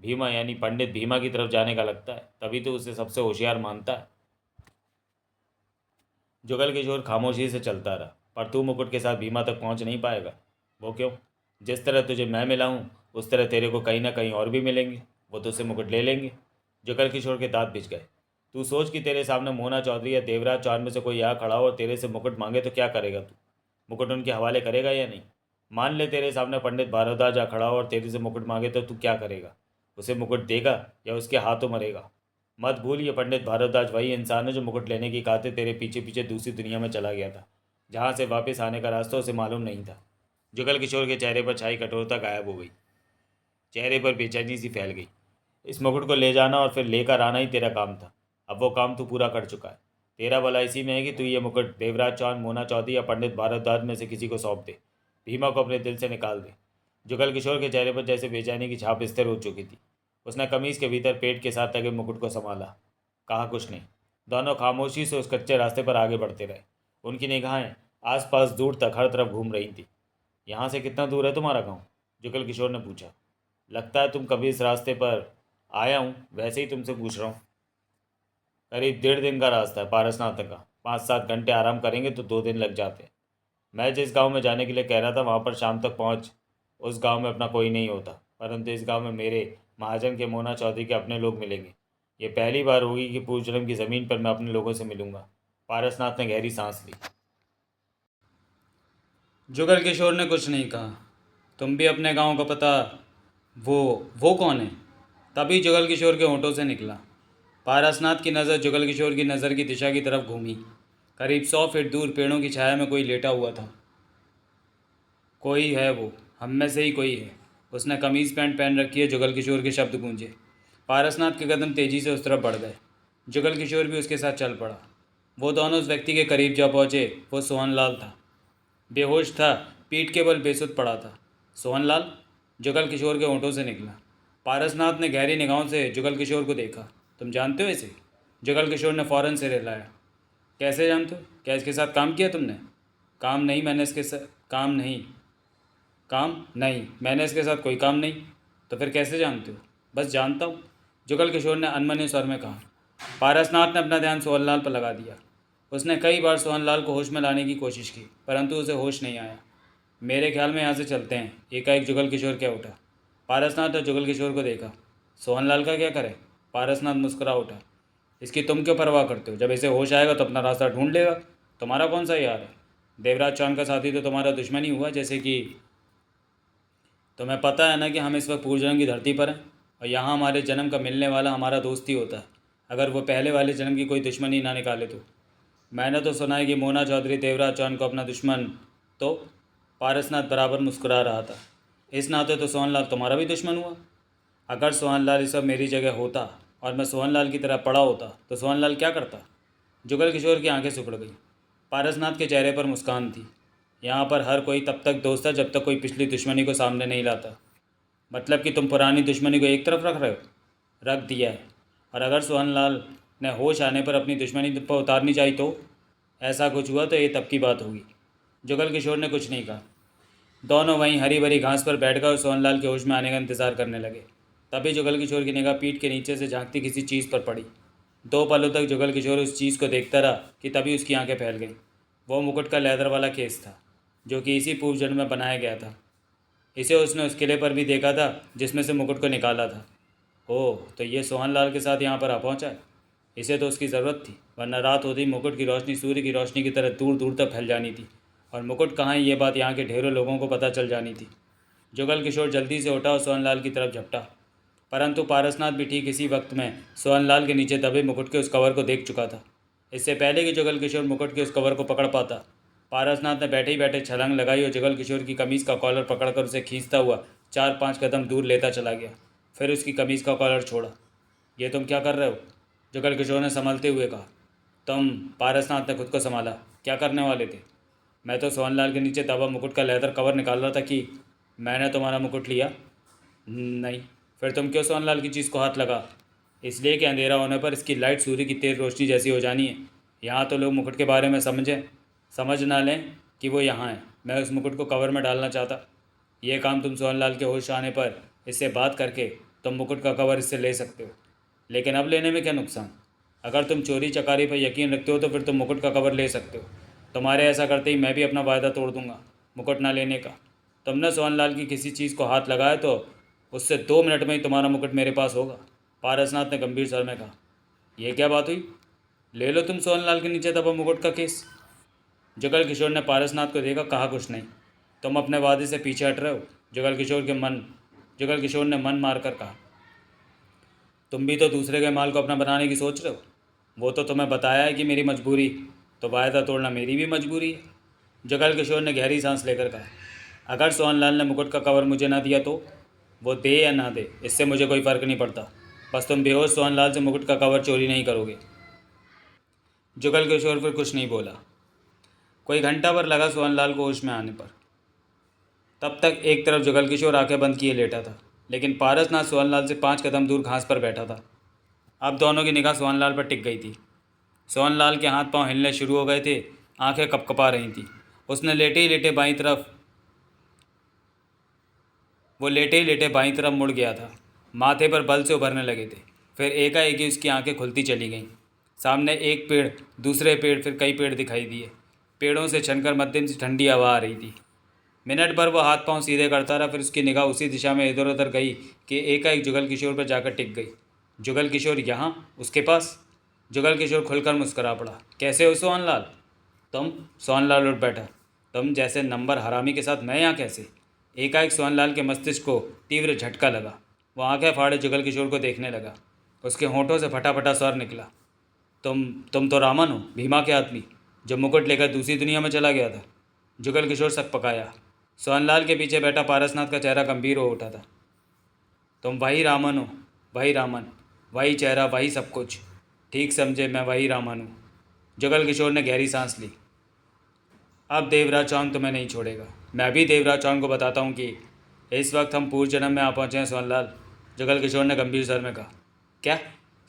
भीमा यानी पंडित भीमा की तरफ जाने का लगता है, तभी तो उसे सबसे होशियार मानता है। जुगल किशोर खामोशी से चलता रहा। पर तू मुकुट के साथ भीमा तक पहुंच नहीं पाएगा। वो क्यों? जिस तरह तुझे मैं मिला हूं, उस तरह तेरे को कहीं ना कहीं और भी मिलेंगे। वो तुझसे मुकुट ले लेंगे। जुगल किशोर के दांत भिज गए। तू सोच कि तेरे सामने मोना चौधरी या देवराज चौहान में से कोई यहाँ खड़ा हो और तेरे से मुकुट मांगे तो क्या करेगा तू? मुकुट उनके हवाले करेगा या नहीं? मान ले तेरे सामने पंडित भारद्वाज आ खड़ा हो और तेरे से मुकुट मांगे तो तू क्या करेगा? उसे मुकुट देगा या उसके हाथों मरेगा? मत भूल, ये पंडित भारद्वाज वही इंसान है जो मुकुट लेने की खातिर तेरे पीछे पीछे दूसरी दुनिया में चला गया था, जहाँ से वापस आने का रास्ता उसे मालूम नहीं था। जुगल किशोर के चेहरे पर छाई कठोरता गायब हो गई। चेहरे पर बेचैनी सी फैल गई। इस मुकुट को ले जाना और फिर लेकर आना ही तेरा काम था। अब वो काम तू पूरा कर चुका है। तेरा भला इसी में है कि तू ये मुकुट देवराज चौहान, मोना चौधरी या पंडित भारद्वाज में से किसी को सौंप दे। भीमा को अपने दिल से निकाल दे। जुगल किशोर के चेहरे पर जैसे बेचैनी की छाप स्थिर हो चुकी थी। उसने कमीज के भीतर पेट के साथ लगे मुकुट को संभाला। कहा कुछ नहीं। दोनों खामोशी से उस कच्चे रास्ते पर आगे बढ़ते रहे। उनकी निगाहें आसपास दूर तक हर तरफ घूम रही थी। यहाँ से कितना दूर है तुम्हारा गांव? जुगल किशोर ने पूछा। लगता है तुम कभी इस रास्ते पर आया हूँ, वैसे ही तुमसे पूछ रहा हूँ। करीब 1.5 दिन का रास्ता है पारसनाथ का। 5-7 घंटे आराम करेंगे तो 2 दिन लग जाते। मैं जिस गांव में जाने के लिए कह रहा था वहाँ पर शाम तक पहुँच। उस गांव में अपना कोई नहीं होता, परंतु इस गांव में मेरे महाजन के मोना चौधरी के अपने लोग मिलेंगे। ये पहली बार होगी कि पूर्व जन्म की ज़मीन पर मैं अपने लोगों से मिलूंगा। पारसनाथ ने गहरी सांस ली। जुगल किशोर ने कुछ नहीं कहा। तुम भी अपने गांव का पता? वो वो कौन है? तभी जुगल किशोर के होंठों से निकला। पारसनाथ की नज़र जुगल किशोर की नज़र की दिशा की तरफ घूमी। करीब 100 फीट दूर पेड़ों की छाया में कोई लेटा हुआ था। कोई है वो, हम में से ही कोई है। उसने कमीज़ पैंट पहन रखी है। जुगल किशोर के शब्द गूंजे। पारसनाथ के कदम तेज़ी से उस तरफ बढ़ गए। जुगल किशोर भी उसके साथ चल पड़ा। वो दोनों उस व्यक्ति के करीब जा पहुँचे। वो सोहनलाल था। बेहोश था, पीठ के बल बेसुध पड़ा था। सोहनलाल? जुगल किशोर के होंठों से निकला। पारसनाथ ने गहरी निगाहों से जुगल किशोर को देखा। तुम जानते हो इसे? जुगल किशोर ने फौरन सिर हिलाया। कैसे जानते हो? क्या इसके साथ काम किया तुमने? काम नहीं, मैंने इसके साथ काम नहीं, मैंने इसके साथ कोई काम नहीं। तो फिर कैसे जानते हो? बस जानता हूँ, जुगल किशोर ने अनमने स्वर में कहा। पारसनाथ ने अपना ध्यान सोहनलाल पर लगा दिया। उसने कई बार सोहनलाल को होश में लाने की कोशिश की, परंतु उसे होश नहीं आया। मेरे ख्याल में यहाँ से चलते हैं, एकाएक जुगल किशोर क्या उठा। पारसनाथ ने जुगल किशोर को देखा। सोहनलाल का क्या करे? पारसनाथ मुस्कुरा उठा। इसकी तुम क्यों परवाह करते हो? जब इसे होश आएगा तो अपना रास्ता ढूंढ लेगा। तुम्हारा कौन सा यार है? देवराज चौहान का साथी तो तुम्हारा दुश्मन ही हुआ। जैसे कि तुम्हें पता है ना कि हम इस वक्त पूर्वजन्म की धरती पर हैं और यहाँ हमारे जन्म का मिलने वाला हमारा दोस्त ही होता है, अगर वो पहले वाले जन्म की कोई दुश्मनी ना निकाले तो। मैंने तो सुना है कि मोना चौधरी देवराज चौहान को अपना दुश्मन। तो पारसनाथ बराबर मुस्कुरा रहा था। इस नाते तो सोहनलाल तुम्हारा भी दुश्मन हुआ। अगर सोहनलाल इस वक्त मेरी जगह होता और मैं सोहनलाल की तरह पड़ा होता तो सोहनलाल क्या करता? जुगल किशोर की आंखें सिकुड़ गईं। पारसनाथ के चेहरे पर मुस्कान थी। यहाँ पर हर कोई तब तक दोस्त है जब तक कोई पिछली दुश्मनी को सामने नहीं लाता। मतलब कि तुम पुरानी दुश्मनी को एक तरफ रख रहे हो? रख दिया है। और अगर सोहनलाल ने होश आने पर अपनी दुश्मनी पर उतारनी चाहिए तो? ऐसा कुछ हुआ तो ये तब की बात होगी। जुगल किशोर ने कुछ नहीं कहा। दोनों वहीं हरी भरी घास पर बैठकर सोहनलाल के होश में आने का इंतजार करने लगे। तभी जुगल किशोर की निगाह पीठ के नीचे से झांकती किसी चीज़ पर पड़ी। 2 पलों तक जुगल किशोर उस चीज़ को देखता रहा कि तभी उसकी आंखें फैल गईं। वो मुकुट का लेदर वाला केस था, जो कि इसी पूर्व जन्म में बनाया गया था। इसे उसने उस किले पर भी देखा था जिसमें से मुकुट को निकाला था। ओह, तो ये सोहनलाल के साथ यहाँ पर आ पहुँचा है। इसे तो उसकी ज़रूरत थी, वरना रात होते ही मुकुट की रोशनी सूर्य की रोशनी की तरह दूर दूर तक फैल जानी थी और मुकुट कहाँ है ये बात यहाँ के ढेरों लोगों को पता चल जानी थी। जुगल किशोर जल्दी से उठा और सोहनलाल की तरफ झपटा, परंतु पारसनाथ भी ठीक इसी वक्त में सोहनलाल के नीचे दबे मुकुट के उस कवर को देख चुका था। इससे पहले कि जुगल किशोर मुकुट के उस कवर को पकड़ पाता, पारसनाथ ने बैठे ही बैठे छलांग लगाई और जुगल किशोर की कमीज़ का कॉलर पकड़कर उसे खींचता हुआ 4-5 कदम दूर लेता चला गया। फिर उसकी कमीज़ का कॉलर छोड़ा। ये तुम क्या कर रहे हो? जुगल किशोर ने संभलते हुए कहा। तुम? पारसनाथ ने खुद को संभाला। क्या करने वाले थे? मैं तो सोहनलाल के नीचे दबा मुकुट का लेदर कवर निकाल रहा था कि मैंने तुम्हारा मुकुट लिया? नहीं। फिर तुम क्यों सोहनलाल की चीज़ को हाथ लगा? इसलिए कि अंधेरा होने पर इसकी लाइट सूर्य की तेज़ रोशनी जैसी हो जानी है। यहाँ तो लोग मुकुट के बारे में समझ ना लें कि वो यहाँ है। मैं उस मुकुट को कवर में डालना चाहता। ये काम तुम सोहनलाल के होश आने पर इससे बात करके तुम मुकुट का कवर इससे ले सकते हो, लेकिन अब लेने में क्या नुकसान? अगर तुम चोरी चकारी पर यकीन रखते हो तो फिर तुम मुकुट का कवर ले सकते हो। तुम्हारे ऐसा करते ही मैं भी अपना वायदा तोड़ दूंगा मुकुट ना लेने का। तुमने सोहनलाल की किसी चीज़ को हाथ लगाया तो उससे 2 मिनट में ही तुम्हारा मुकुट मेरे पास होगा, पारसनाथ ने गंभीर स्वर में कहा। यह क्या बात हुई? ले लो तुम सोहनलाल के नीचे दबा मुकुट का केस। जुगल किशोर ने पारसनाथ को देखा, कहा कुछ नहीं। तुम अपने वादे से पीछे हट रहे हो। जुगल किशोर ने मन मारकर कहा। तुम भी तो दूसरे के माल को अपना बनाने की सोच रहे हो। वो तो तुम्हें बताया है कि मेरी मजबूरी, तो वायदा तोड़ना मेरी भी मजबूरी है। जुगल किशोर ने गहरी सांस लेकर कहा, अगर सोहनलाल ने मुकुट का कवर मुझे ना दिया तो? वो दे या ना दे, इससे मुझे कोई फ़र्क नहीं पड़ता। बस तुम बेहोश सोहनलाल से मुकुट का कवर चोरी नहीं करोगे। जुगल किशोर फिर कुछ नहीं बोला। कोई घंटा भर लगा सोहनलाल को होश में आने पर। तब तक एक तरफ जुगल किशोर आंखें बंद किए लेटा था, लेकिन पारसनाथ सोहनलाल से 5 कदम दूर घास पर बैठा था। अब दोनों की निगाह सोहनलाल पर टिक गई थी। सोहनलाल के हाथ पांव हिलने शुरू हो गए थे, आंखें कपकपा रही थीं। उसने लेटे ही लेटे बाईं तरफ मुड़ गया था। माथे पर बल से उभरने लगे थे। फिर एकाएक ही उसकी आंखें खुलती चली गईं। सामने एक पेड़, दूसरे पेड़, फिर कई पेड़ दिखाई दिए। पेड़ों से छनकर मध्यम सी ठंडी हवा आ रही थी। मिनट भर वो हाथ पांव सीधे करता रहा, फिर उसकी निगाह उसी दिशा में इधर उधर गई कि एकाएक जुगल किशोर पर जाकर टिक गई। जुगल किशोर यहाँ, उसके पास। जुगल किशोर खुलकर मुस्करा पड़ा। कैसे हो सोहनलाल? तुम? सोहनलाल उठ बैठा। तुम जैसे नंबर हरामी के साथ मैं यहाँ कैसे? एकाएक सोहनलाल के मस्तिष्क को तीव्र झटका लगा। वो आंखें फाड़े जुगल किशोर को देखने लगा। उसके होंठों से फटाफटा स्वर निकला। तुम तो रामन हो, भीमा के आदमी, जो मुकुट लेकर दूसरी दुनिया में चला गया था। जुगल किशोर सक पकाया। सोहनलाल के पीछे बैठा पारसनाथ का चेहरा गंभीर हो उठा था। तुम वही रामन हो, वही रामन, वही चेहरा, वही सब कुछ। ठीक समझे, मैं वही रामन हूँ। जुगल किशोर ने गहरी सांस ली। अब देवराज चौहान तुम्हें नहीं छोड़ेगा। मैं भी देवराज चौहान को बताता हूँ कि इस वक्त हम पूर्व जन्म में आ पहुँचे हैं सोहनलाल। जुगल किशोर ने गंभीर स्वर में कहा। क्या?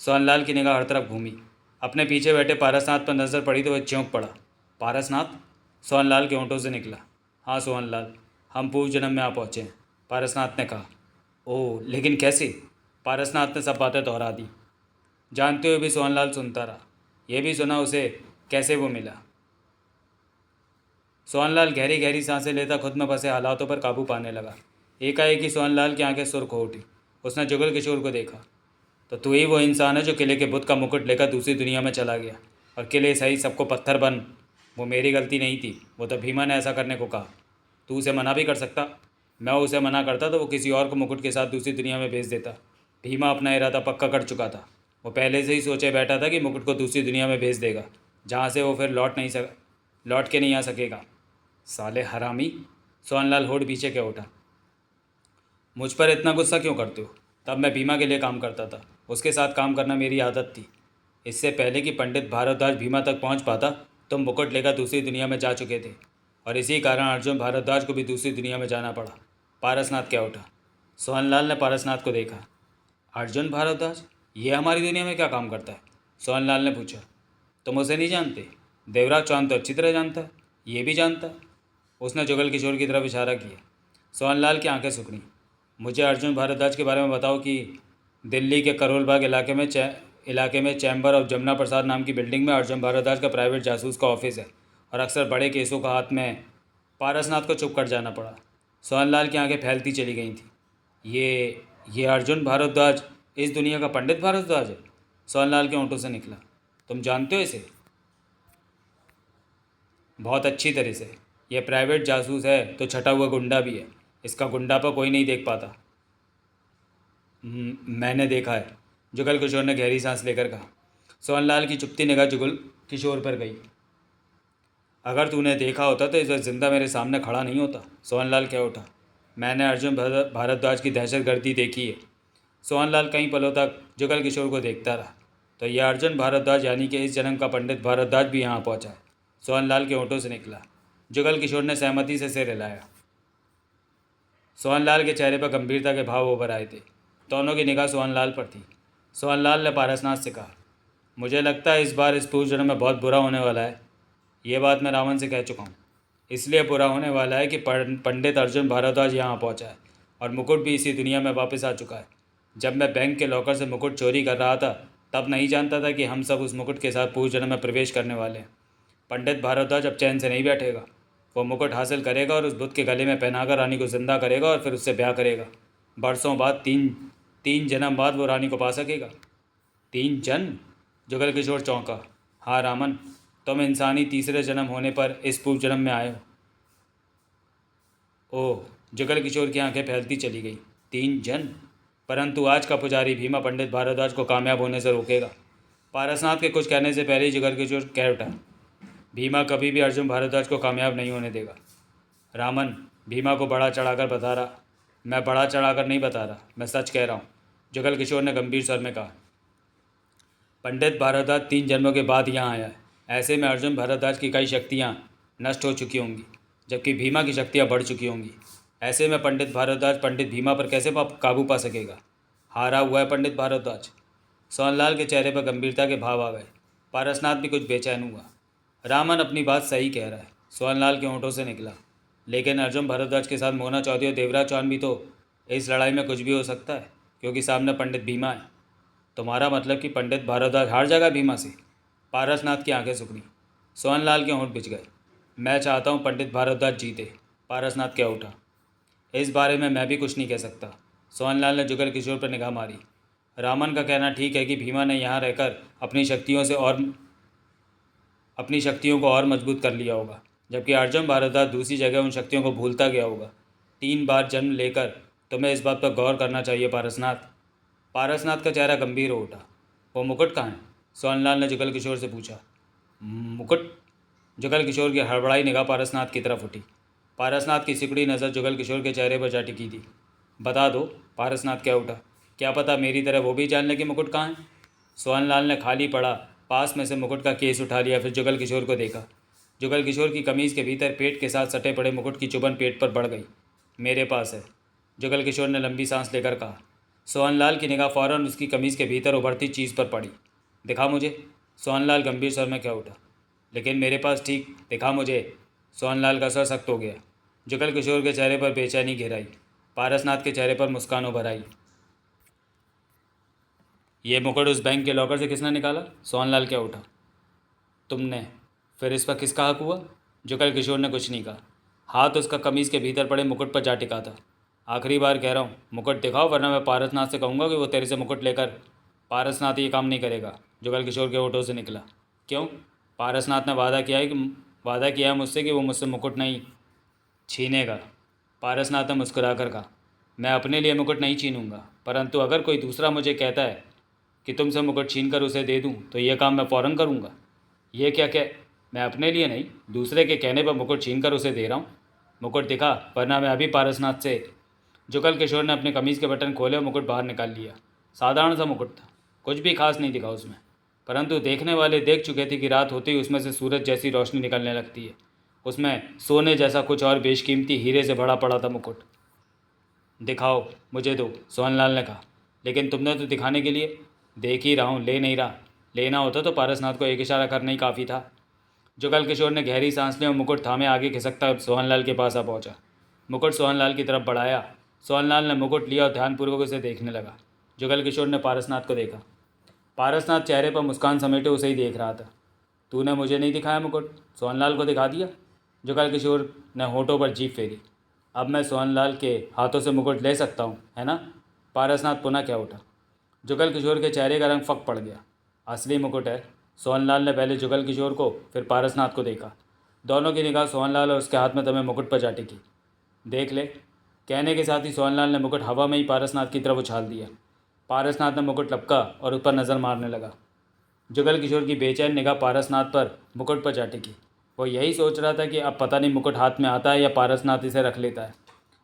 सोहनलाल की निगाह हर तरफ घूमी। अपने पीछे बैठे पारसनाथ पर नज़र पड़ी तो वह चौंक पड़ा। पारसनाथ? सोहनलाल के होंठों से निकला। हाँ सोहनलाल, हम पूर्व जन्म में आ पहुँचे हैं, पारसनाथ ने कहा। ओह, लेकिन कैसे? पारसनाथ ने सब बातें दोहरा दी। जानते हुए भी सोहनलाल सुनता रहा। यह भी सुना उसे कैसे वो मिला। सोहनलाल गहरी गहरी सांसें लेता खुद में फंसे हालातों पर काबू पाने लगा। एकाएक ही सोहनलाल की आंखें सुर्ख हो उठी। उसने जुगल किशोर को देखा। तो तू ही वो इंसान है जो किले के बुत का मुकुट लेकर दूसरी दुनिया में चला गया, और किले सही सबको पत्थर बन। वो मेरी गलती नहीं थी, वो तो भीमा ने ऐसा करने को कहा। तू उसे मना भी कर सकता। मैं उसे मना करता तो वो किसी और को मुकुट के साथ दूसरी दुनिया में भेज देता। भीमा अपना इरादा पक्का कर चुका था। वो पहले से ही सोचे बैठा था कि मुकुट को दूसरी दुनिया में भेज देगा, जहाँ से वो फिर लौट के नहीं आ सकेगा। साले हरामी! सोहनलाल होठ पीछे के उठा। मुझ पर इतना गुस्सा क्यों करते हो? तब मैं भीमा के लिए काम करता था, उसके साथ काम करना मेरी आदत थी। इससे पहले कि पंडित भारद्वाज भीमा तक पहुंच पाता, तुम मुकुट लेकर दूसरी दुनिया में जा चुके थे, और इसी कारण अर्जुन भारद्वाज को भी दूसरी दुनिया में जाना पड़ा। पारसनाथ क्या उठा। सोहनलाल ने पारसनाथ को देखा। अर्जुन भारद्वाज? ये हमारी दुनिया में क्या काम करता है? सोहनलाल ने पूछा। तुम उसे नहीं जानते? देवराज चौहान तो अच्छी तरह जानता है, ये भी जानता है। उसने जुगल किशोर की तरफ इशारा किया। सोहनलाल की आंखें सुकड़ी। मुझे अर्जुन भारद्वाज के बारे में बताओ कि दिल्ली के करोल बाग इलाके में चैम्बर ऑफ जमुना प्रसाद नाम की बिल्डिंग में अर्जुन भारद्वाज का प्राइवेट जासूस का ऑफिस है, और अक्सर बड़े केसों का हाथ में। पारसनाथ को चुप कर जाना पड़ा। सोहनलाल की आंखें फैलती चली गई थी। ये अर्जुन भारद्वाज इस दुनिया का पंडित भारद्वाज है? सोहनलाल के होंठों से निकला। तुम जानते हो इसे? बहुत अच्छी तरह से। यह प्राइवेट जासूस है तो छटा हुआ गुंडा भी है। इसका गुंडापा कोई नहीं देख पाता। मैंने देखा है, जुगल किशोर ने गहरी सांस लेकर कहा। सोहनलाल की चुपती निगाह जुगल किशोर पर गई। अगर तूने देखा होता तो इस वक्त जिंदा मेरे सामने खड़ा नहीं होता। सोहनलाल कह उठा। मैंने अर्जुन भारद्वाज की दहशतगर्दी देखी है। सोहनलाल कई पलों तक जुगल किशोर को देखता रहा। तो यह अर्जुन भारद्वाज यानी कि इस जन्म का पंडित भारद्वाज भी यहाँ पहुँचा है। सोहनलाल के होंठों से निकला। जुगल किशोर ने सहमति से सिर हिलाया। सोहनलाल के चेहरे पर गंभीरता के भाव उभर आए थे। दोनों की निगाह सोहनलाल पर थी। सोहनलाल ने पारसनाथ से कहा, मुझे लगता है इस बार इस पूर्व जन्म में बहुत बुरा होने वाला है। ये बात मैं रावण से कह चुका हूँ। इसलिए बुरा होने वाला है कि पंडित अर्जुन भारद्वाज यहाँ पहुँचा है, और मुकुट भी इसी दुनिया में वापस आ चुका है। जब मैं बैंक के लॉकर से मुकुट चोरी कर रहा था तब नहीं जानता था कि हम सब उस मुकुट के साथ पूर्व जन्म में प्रवेश करने वाले हैं। पंडित भारद्वाज अब चैन से नहीं बैठेगा। वो मुकुट हासिल करेगा और उस बुत के गले में पहनाकर रानी को जिंदा करेगा और फिर उससे ब्याह करेगा। बरसों बाद तीन तीन जन्म बाद वो रानी को पा सकेगा। 3 जन्म? जुगल किशोर चौंका। हाँ रामन, तुम इंसानी तीसरे जन्म होने पर इस पूर्व जन्म में आए हो। ओह, जुगल किशोर की आंखें फैलती चली गई। 3 जन्म? परंतु आज का पुजारी भीमा पंडित भारद्वाज को कामयाब होने से रोकेगा। पारसनाथ के कुछ कहने से पहले ही जुगल किशोर कह उठा, भीमा कभी भी अर्जुन भारद्वाज को कामयाब नहीं होने देगा। रामन, भीमा को बढ़ा चढ़ाकर बता रहा। मैं बढ़ा चढ़ाकर नहीं बता रहा, मैं सच कह रहा हूँ, जुगल किशोर ने गंभीर स्वर में कहा। पंडित भारद्वाज 3 जन्मों के बाद यहाँ आया है। ऐसे में अर्जुन भारद्वाज की कई शक्तियाँ नष्ट हो चुकी होंगी, जबकि भीमा की शक्तियाँ बढ़ चुकी होंगी। ऐसे में पंडित भारद्वाज पंडित भीमा पर कैसे काबू पा सकेगा? हारा हुआ है पंडित भारद्वाज। सोहनलाल के चेहरे पर गंभीरता के भाव आ गए। पारसनाथ भी कुछ बेचैन हुआ। रामन अपनी बात सही कह रहा है, सोहनलाल के होंठों से निकला। लेकिन अर्जुन भारद्वाज के साथ मोना चौधरी और देवराज चौहान भी तो। इस लड़ाई में कुछ भी हो सकता है, क्योंकि सामने पंडित भीमा है। तुम्हारा मतलब कि पंडित भारद्वाज हार जाएगा भीमा से? पारसनाथ की आंखें सुकड़ी। सोहनलाल के होंठ बिछ गए। मैं चाहता हूँ पंडित भारद्वाज जीते, पारसनाथ कह उठा। इस बारे में मैं भी कुछ नहीं कह सकता। सोहनलाल ने जुगल किशोर पर निगाह मारी। रामन का कहना ठीक है कि भीमा ने यहाँ रहकर अपनी शक्तियों को और मजबूत कर लिया होगा, जबकि अर्जुन भारद्वाज दूसरी जगह उन शक्तियों को भूलता गया होगा। 3 बार जन्म लेकर तुम्हें इस बात पर गौर करना चाहिए पारसनाथ। पारसनाथ का चेहरा गंभीर हो उठा। वो मुकुट कहाँ है? सोहनलाल ने जुगल किशोर से पूछा। मुकुट? जुगल किशोर की हड़बड़ाई निगाह पारसनाथ की तरफ उठी। पारसनाथ की सिकुड़ी नज़र जुगल किशोर के चेहरे पर जा टिकी थी। बता दो, पारसनाथ कह उठा। क्या पता मेरी तरह वो भी जान ले कि मुकुट कहाँ है? सोहनलाल ने खाली पड़ा पास में से मुकुट का केस उठा लिया, फिर जुगल किशोर को देखा। जुगल किशोर की कमीज़ के भीतर पेट के साथ सटे पड़े मुकुट की चुभन पेट पर बढ़ गई। मेरे पास है, जुगल किशोर ने लंबी सांस लेकर कहा। सोहनलाल की निगाह फ़ौरन उसकी कमीज़ के भीतर उभरती चीज़ पर पड़ी। दिखा मुझे, सोहनलाल गंभीर स्वर में कह उठा। लेकिन मेरे पास ठीक, दिखा मुझे। सोहनलाल का सर सख्त हो गया। जुगल किशोर के चेहरे पर बेचैनी घेर आई। पारसनाथ के चेहरे पर मुस्कान उभर आई। ये मुकुट उस बैंक के लॉकर से किसने निकाला? सोहनलाल क्या उठा। तुमने। फिर इस पर किसका हक हुआ? जुगल किशोर ने कुछ नहीं कहा। हाथ उसका कमीज़ के भीतर पड़े मुकुट पर जा टिका था। आखिरी बार कह रहा हूँ, मुकुट दिखाओ, वरना मैं पारसनाथ से कहूँगा कि वो तेरे से मुकुट लेकर। पारसनाथ ये काम नहीं करेगा, जुगल किशोर के होठों से निकला। क्यों? पारसनाथ ने वादा किया है मुझसे कि वो मुझसे मुकुट नहीं छीनेगा। पारसनाथ ने मुस्कुराकर कहा। मैं अपने लिए मुकुट नहीं छीनूंगा, परंतु अगर कोई दूसरा मुझे कहता है कि तुमसे मुकुट छीन कर उसे दे दूं, तो यह काम मैं फ़ौरन करूंगा। ये क्या कह मैं अपने लिए नहीं, दूसरे के कहने पर मुकुट छीन कर उसे दे रहा हूँ। मुकुट दिखा, वरना मैं अभी पारसनाथ से। जुगल किशोर ने अपने कमीज़ के बटन खोले और मुकुट बाहर निकाल लिया। साधारण सा मुकुट था, कुछ भी खास नहीं दिखा उसमें, परंतु देखने वाले देख चुके थे कि रात होते ही उसमें से सूरज जैसी रोशनी निकलने लगती है। उसमें सोने जैसा कुछ और बेशकीमती हीरे से भरा पड़ा था मुकुट। दिखाओ, मुझे दो, सोहनलाल ने कहा। लेकिन तुमने तो दिखाने के लिए। देख ही रहा हूँ, ले नहीं रहा। लेना होता तो पारसनाथ को एक इशारा करना ही काफ़ी था। जुगल किशोर ने गहरी सांस ली और मुकुट थामे आगे खिसकता सोहनलाल के पास आ पहुंचा। मुकुट सोहनलाल की तरफ बढ़ाया। सोहनलाल ने मुकुट लिया और ध्यानपूर्वक उसे देखने लगा। जुगल किशोर ने पारसनाथ को देखा। पारसनाथ चेहरे पर मुस्कान समेटे उसे ही देख रहा था। तूने मुझे नहीं दिखाया मुकुट, सोहनलाल को दिखा दिया। जुगल किशोर ने होठों पर जीभ फेरी। अब मैं सोहनलाल के हाथों से मुकुट ले सकता हूँ, है ना? पारसनाथ पुनः क्या उठा। जुगल किशोर के चेहरे का रंग फक पड़ गया। असली मुकुट है। सोहनलाल ने पहले जुगल किशोर को फिर पारसनाथ को देखा। दोनों की निगाह सोहनलाल और उसके हाथ में तमे मुकुट पर जा टिकी। देख ले, कहने के साथ ही सोहनलाल ने मुकुट हवा में ही पारसनाथ की तरफ उछाल दिया। पारसनाथ ने मुकुट लपका और उस पर नज़र मारने लगा। जुगल किशोर की बेचैन निगाह पारसनाथ पर मुकुट पर जा टिकी। वो यही सोच रहा था कि अब पता नहीं मुकुट हाथ में आता है या पारसनाथ इसे रख लेता है।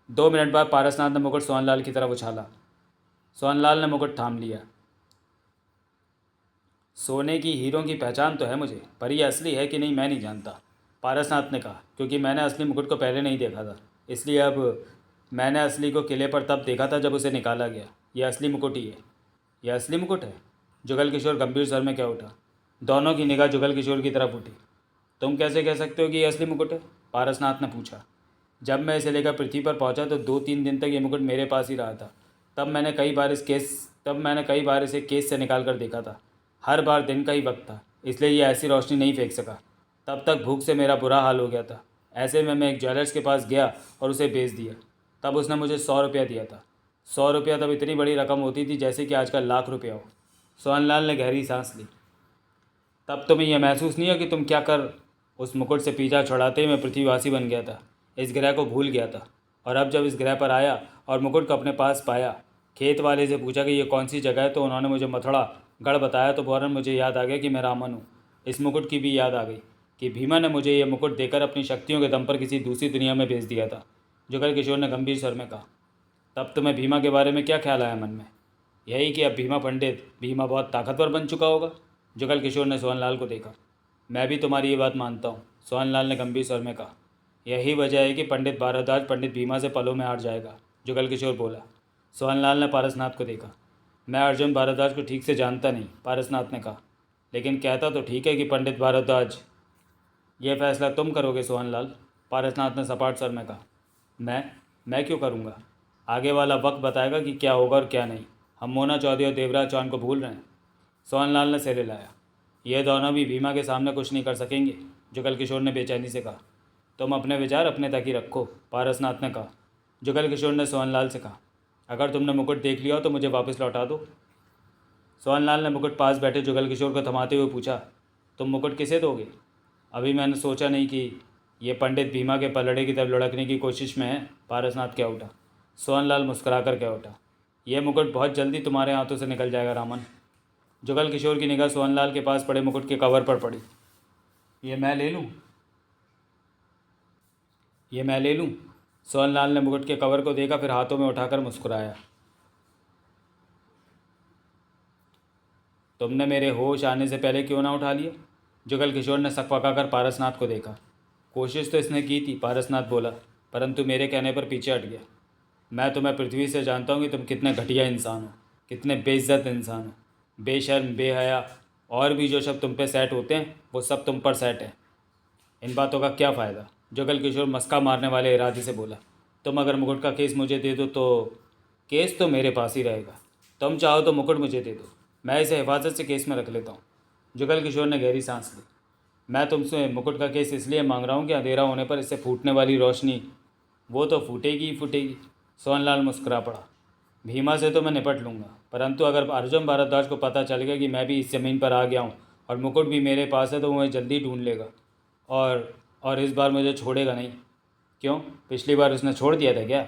2 मिनट बाद पारसनाथ ने मुकुट सोहनलाल की तरफ उछाला। सोहनलाल ने मुकुट थाम लिया। सोने की हीरों की पहचान तो है मुझे, पर यह असली है कि नहीं मैं नहीं जानता, पारसनाथ ने कहा। क्योंकि मैंने असली मुकुट को पहले नहीं देखा था, इसलिए अब मैंने असली को किले पर तब देखा था जब उसे निकाला गया। यह असली मुकुट ही है। यह असली मुकुट है, जुगल किशोर गंभीर स्वर में क्या उठा। दोनों की निगाह जुगल किशोर की तरफ उठी। तुम कैसे कह सकते हो कि यह असली मुकुट है? पारसनाथ ने पूछा। जब मैं इसे लेकर पृथ्वी पर पहुंचा तो 2-3 दिन तक ये मुकुट मेरे पास ही रहा था। तब मैंने कई बार इस केस तब मैंने कई बार इसे केस से निकाल कर देखा था। हर बार दिन का ही वक्त था, इसलिए ये ऐसी रोशनी नहीं फेंक सका। तब तक भूख से मेरा बुरा हाल हो गया था। ऐसे में मैं एक ज्वेलर्स के पास गया और उसे बेच दिया। तब उसने मुझे 100 रुपया दिया था। 100 रुपया तब इतनी बड़ी रकम होती थी जैसे कि आजकल लाख रुपया हो। सोहनलाल ने गहरी सांस ली। तब तुम्हें यह महसूस नहीं हो कि तुम क्या कर उस मुकुट से पीछा छुड़ाते ही मैं पृथ्वीवासी बन गया था, इस ग्रह को भूल गया था। और अब जब इस ग्रह पर आया और मुकुट को अपने पास पाया, खेत वाले से पूछा कि ये कौन सी जगह है, तो उन्होंने मुझे मथुरा गढ़ बताया। तो फौरन मुझे याद आ गया कि मैं रामन हूँ। इस मुकुट की भी याद आ गई कि भीमा ने मुझे यह मुकुट देकर अपनी शक्तियों के दम पर किसी दूसरी दुनिया में भेज दिया था। जुगल किशोर ने गंभीर स्वर में कहा। तब तुम्हें भीमा के बारे में क्या ख्याल आया मन में? यही कि अब भीमा बहुत ताकतवर बन चुका होगा। जुगल किशोर ने सोहनलाल को देखा। मैं भी तुम्हारी ये बात मानता हूँ, सोहनलाल ने गंभीर स्वर में कहा। यही वजह है कि पंडित भारद्वाज पंडित भीमा से पलों में हार जाएगा, जुगल किशोर बोला। सोहनलाल ने पारसनाथ को देखा। मैं अर्जुन भारद्वाज को ठीक से जानता नहीं, पारसनाथ ने कहा, लेकिन कहता तो ठीक है कि पंडित भारद्वाज। यह फैसला तुम करोगे सोहनलाल, पारसनाथ ने सपाट स्वर में कहा। मैं क्यों करूँगा? आगे वाला वक्त बताएगा कि क्या होगा और क्या नहीं। हम मोना चौधरी और देवराज चौहान को भूल रहे हैं। सोहनलाल ने सिर हिलाया। ये दोनों भी भीमा के सामने कुछ नहीं कर सकेंगे, जुगल किशोर ने बेचैनी से कहा। तुम अपने विचार अपने तक ही रखो, पारसनाथ ने कहा। जुगल किशोर ने सोहनलाल से कहा। अगर तुमने मुकुट देख लिया हो तो मुझे वापस लौटा दो। सोहनलाल ने मुकुट पास बैठे जुगल किशोर को थमाते हुए पूछा। तुम मुकुट किसे दोगे? अभी मैंने सोचा नहीं कि ये पंडित भीमा के पलड़े की तरफ लुढ़कने की कोशिश में है, पारसनाथ कह उठा। सोहनलाल मुस्कुराकर कह उठा। यह मुकुट बहुत जल्दी तुम्हारे हाथों से निकल जाएगा रामन। जुगल किशोर की निगाह सोहनलाल के पास पड़े मुकुट के कवर पर पड़ी। ये मैं ले लूँ? सोहनलाल ने मुकुट के कवर को देखा, फिर हाथों में उठाकर मुस्कुराया। तुमने मेरे होश आने से पहले क्यों ना उठा लिया? जुगल किशोर ने सकपकाकर पारसनाथ को देखा। कोशिश तो इसने की थी, पारसनाथ बोला, परंतु मेरे कहने पर पीछे हट गया। मैं तुम्हें पृथ्वी से जानता हूँ कि तुम कितने घटिया इंसान हो, कितने बेइज्जत इंसान हो, बेशर्म, बेहया, और भी जो शब्द तुम पे सेट होते हैं वो सब तुम पर सेट है। इन बातों का क्या फ़ायदा? जुगल किशोर मस्का मारने वाले इरादे से बोला। तुम अगर मुकुट का केस मुझे दे दो तो केस तो मेरे पास ही रहेगा। तुम चाहो तो मुकुट मुझे दे दो, मैं इसे हिफाजत से केस में रख लेता हूँ। जुगल किशोर ने गहरी सांस ली। मैं तुमसे मुकुट का केस इसलिए मांग रहा हूँ कि अंधेरा होने पर इससे फूटने वाली रोशनी, वो तो फूटेगी ही फूटेगी। सोहनलाल मुस्कुरा पड़ा। भीमा से तो मैं निपट लूँगा, परंतु अगर अर्जुन भारद्वाज को पता चल गया कि मैं भी इस ज़मीन पर आ गया हूँ और मुकुट भी मेरे पास है, तो वो जल्दी ढूंढ लेगा और इस बार मुझे छोड़ेगा नहीं। क्यों, पिछली बार उसने छोड़ दिया था क्या?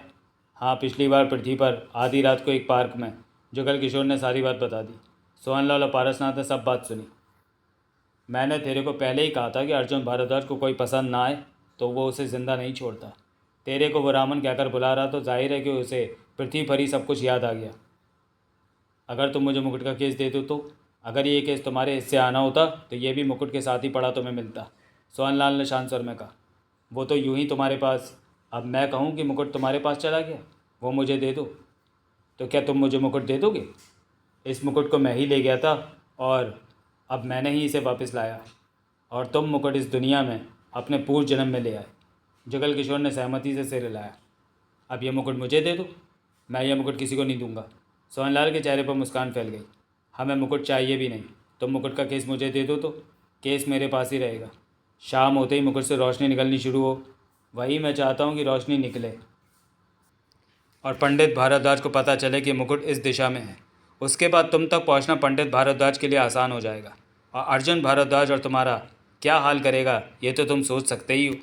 हाँ, पिछली बार पृथ्वी पर आधी रात को एक पार्क में। जुगल किशोर ने सारी बात बता दी। सोहनलाल और पारसनाथ ने सब बात सुनी। मैंने तेरे को पहले ही कहा था कि अर्जुन भारद्वाज को कोई पसंद ना आए तो वो उसे ज़िंदा नहीं छोड़ता। तेरे को वो रामन कहकर बुला रहा तो जाहिर है कि उसे पृथ्वी पर ही सब कुछ याद आ गया। अगर तुम मुझे मुकुट का केस दे दो तो अगर ये केस तुम्हारे हिस्से आना होता तो ये भी मुकुट के साथ ही पड़ा तुम्हें मिलता, सोहनलाल ने शांत स्वर में कहा। वो तो यूं ही तुम्हारे पास। अब मैं कहूँ कि मुकुट तुम्हारे पास चला गया, वो मुझे दे दो, तो क्या तुम मुझे मुकुट दे दोगे? इस मुकुट को मैं ही ले गया था और अब मैंने ही इसे वापस लाया, और तुम मुकुट इस दुनिया में अपने पूर्व जन्म में ले आए। जुगल किशोर ने सहमति से सिर हिलाया। अब यह मुकुट मुझे दे दो, मैं यह मुकुट किसी को नहीं दूंगा। सोहनलाल के चेहरे पर मुस्कान फैल गई। हमें मुकुट चाहिए भी नहीं, तुम मुकुट का केस मुझे दे दो तो केस मेरे पास ही रहेगा। शाम होते ही मुकुट से रोशनी निकलनी शुरू हो, वही मैं चाहता हूँ कि रोशनी निकले और पंडित भारद्वाज को पता चले कि मुकुट इस दिशा में है। उसके बाद तुम तक पहुँचना पंडित भारद्वाज के लिए आसान हो जाएगा, और अर्जुन भारद्वाज और तुम्हारा क्या हाल करेगा ये तो तुम सोच सकते ही हो।